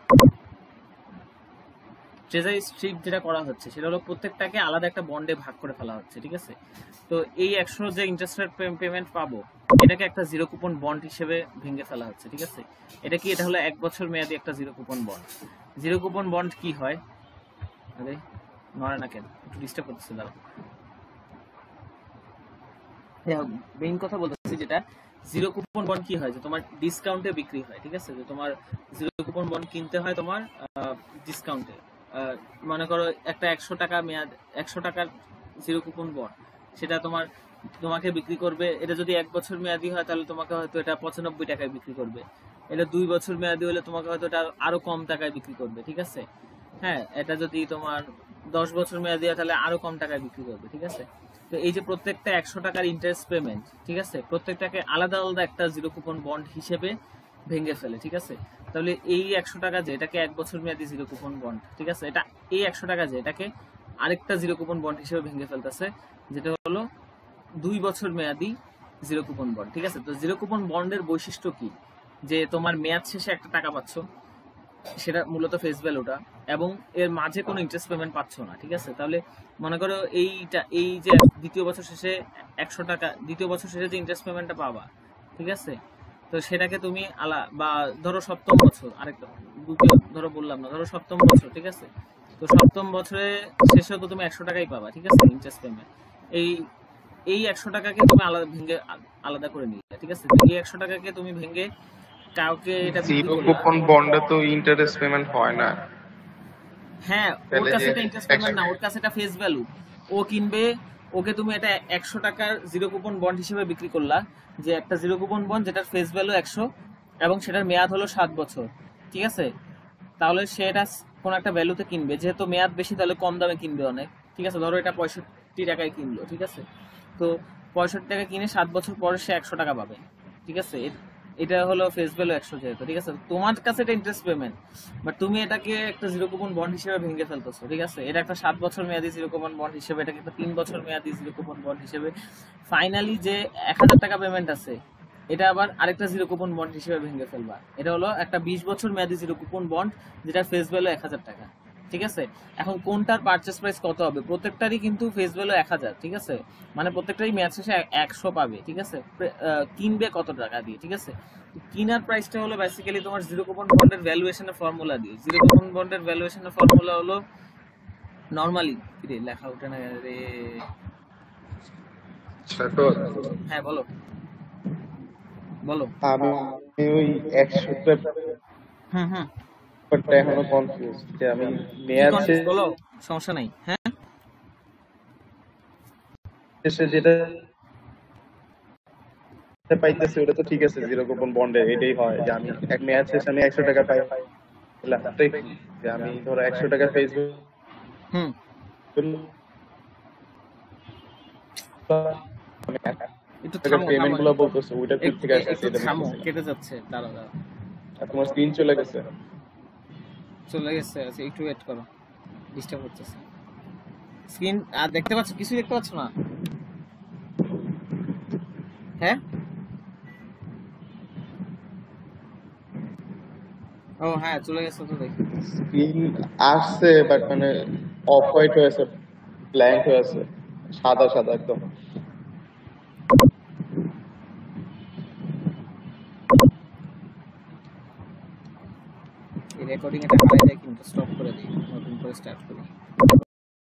ট্রেজারি স্ট্রিপ যেটা করা হচ্ছে সেটা হলো প্রত্যেকটাকে আলাদা একটা বন্ডে ভাগ করে ফেলা হচ্ছে, ঠিক আছে। তো এই 100 যে ইন্টারেস্ট রেট পেমেন্ট পাবো এটাকে একটা জিরো কুপন বন্ড হিসেবে ভেঙে ফেলা হচ্ছে, ঠিক আছে। এটা কি, এটা হলো 1 বছর মেয়াদি একটা zero coupon bond. Zero coupon bond কি হয়, আরে নড়ে না কেন, একটু ডিস্টার্ব করতেছে, দাঁড়াও। মেইন কথা বলতেছি, যেটা জিরো কুপন বন্ড কি হয়, যে তোমার ডিসকাউন্টে বিক্রি হয়, ঠিক আছে। যে তোমার জিরো কুপন বন্ড কিনতে হয় তোমার ডিসকাউন্টে। মনে করো একটা 100 টাকা মেয়াদ, 100 টাকার জিরো কুপন বন্ড, সেটা তোমাকে বিক্রি করবে, এটা যদি 1 বছর মেয়াদি হয় তাহলে তোমাকে হয়তো এটা 95 টাকায় বিক্রি করবে, এটা 2 বছর মেয়াদি হলে তোমাকে হয়তো এটা আরো কম টাকায় বিক্রি করবে, ঠিক আছে। হ্যাঁ, এটা যদি তোমার 10 বছর মেয়াদি হয় তাহলে আরো কম টাকায় বিক্রি করবে, ঠিক আছে। তো এই যে প্রত্যেকটা 100 টাকার ইন্টারেস্ট পেমেন্ট, ঠিক আছে, প্রত্যেকটাকে আলাদা আলাদা একটা জিরো কুপন বন্ড হিসেবে ভেঙে ফেলে, ঠিক আছে। তাহলে এই 100 টাকা যে এটাকে 1 বছর মেয়াদি জিরো কুপন বন্ড, ঠিক আছে, এটা এই 100 টাকা যে এটাকে আরেকটা জিরো কুপন বন্ড হিসেবে ভেঙে ফেলতেছে, যেটা হলো 2 বছর মেয়াদি জিরো কুপন বন্ড, ঠিক আছে। তো জিরো কুপন বন্ডের বৈশিষ্ট্য কি, যে তোমার মেয়াদ শেষে একটা টাকা পাচ্ছ, সেটা মূলত ফেস ভ্যালুটা, এবং এর মাঝে কোনো ইন্টারেস্ট পেমেন্ট পাচ্ছ না, ঠিক আছে। তাহলে মনে করো এই যে দ্বিতীয় বছর শেষে 100 টাকা, দ্বিতীয় বছর শেষে যে ইন্টারেস্ট পেমেন্টটা পাবা, ঠিক আছে, তো সেটাকে তুমি বা ধরো সপ্তম বছর, আরেকটা ধরো বললাম না, ধরো সপ্তম বছর, ঠিক আছে। তো সপ্তম বছরে শেষেও তো তুমি 100 টাকাই পাবা, ঠিক আছে, ইন্টারেস্ট পেমেন্ট। এই 100 টাকাকে তুমি আলাদা করে নিলে, ঠিক আছে। এই 100 টাকাকে তুমি ভেঙে কাউকে এটা জিরো কুপন বন্ডে তো ইন্টারেস্ট পেমেন্ট হয় না। হ্যাঁ, ওর কাছে এটা ইন্টারেস্ট পেমেন্ট না, ওর কাছে এটা ফেস ভ্যালু। ও কিনবে, ওকে তুমি এটা 100 টাকার জিরো কুপন বন্ড হিসেবে বিক্রি করলা, যে একটা জিরো কুপন বন্ড যেটার ফেস ভ্যালু 100 এবং সেটার মেয়াদ হলো 7 বছর, ঠিক আছে। তাহলে সে এটা কোন একটা ভ্যালুতে কিনবে, যেহেতু মেয়াদ বেশি তাহলে কম দামে কিনবে অনেক, ঠিক আছে। ধরো এটা 65 টাকায় কিনলো, ঠিক আছে। তো 65 টাকা কিনে 7 বছর পরে সে 100 টাকা পাবে, ঠিক আছে। এটা হলো ফেস ভ্যালু 100 যেহেতু, ঠিক আছে। তোমার কাছে এটা ইন্টারেস্ট পেমেন্ট, বাট তুমি এটাকে একটা জিরো কুপন বন্ড হিসেবে ভেঙে ফেলতেছো, ঠিক আছে। এটা একটা 7 বছর মেয়াদি জিরো কুপন বন্ড হিসেবে, এটাকে একটা 3 বছর মেয়াদি জিরো কুপন বন্ড হিসেবে, ফাইনালি যে 1000 টাকা পেমেন্ট আছে এটা আবার আরেকটা জিরো কুপন বন্ড হিসেবে ভেঙে ফেলবা। এটা হলো একটা 20 বছর মেয়াদি জিরো কুপন বন্ড, যেটা ফেস ভ্যালু 1000 টাকা, ঠিক আছে? এখন কোনটার পারচেস প্রাইস কত হবে, প্রত্যেকটারই কিন্তু ফেস ভ্যালু 1000, ঠিক আছে? মানে প্রত্যেকটারই ম্যাচ শেষে 100 পাবে, ঠিক আছে? কিনবে কত টাকা দিয়ে, ঠিক আছে? কিনার প্রাইসটা হলো বেসিক্যালি তোমার জিরো কুপন বন্ডের ভ্যালুয়েশনের ফর্মুলা দিয়ে। জিরো কুপন বন্ডের ভ্যালুয়েশনের ফর্মুলা হলো নরমালি লেখা ওঠে না রে। হ্যাঁ বলো বলো। আমি ওই 100 হুম হুম, ব্যাপারটা এখনো কনফিউজ যে আমি কি মেয়াদ কনফিউজ বলো, সমস্যা নাই। হ্যাঁ শেষে যেটা পাইতেছি ওটা তো ঠিক আছে, জিরো কুপন বন্ডে এটাই হয় যে আমি এক মেয়াদ শেষে আমি 100 টাকা পাই। লাভটাই কি যে আমি ধরো 100 টাকা ফেসবুক হুম, একটু থামো পেমেন্ট থামো, গুলো বলতেছে ওইটা কোথা থেকে আসছে একটু সেটা থামো, বুঝতেছি না। কেটে যাচ্ছে, দাঁড়া দাঁড়া, আর তোমার স্ক্রিন চলে গেছে। চলে গেছে, আচ্ছা একটু ওয়েট করো, ডিস্টার্ব হচ্ছে। স্ক্রিন আর দেখতে পাচ্ছ, কিছু দেখতে পাচ্ছ না? হ্যাঁ, ও হ্যাঁ চলে গেছে তো, দেখি। স্ক্রিন আসছে বাট মানে অফ হোয়াইট হয়ে আছে, ব্ল্যাঙ্ক হয়ে আছে, সাদা সাদা একদম। এই রেকর্ডিং এটা হারাই যায় কিন্তু, স্টপ করে দিই, নতুন করে স্টার্ট করি।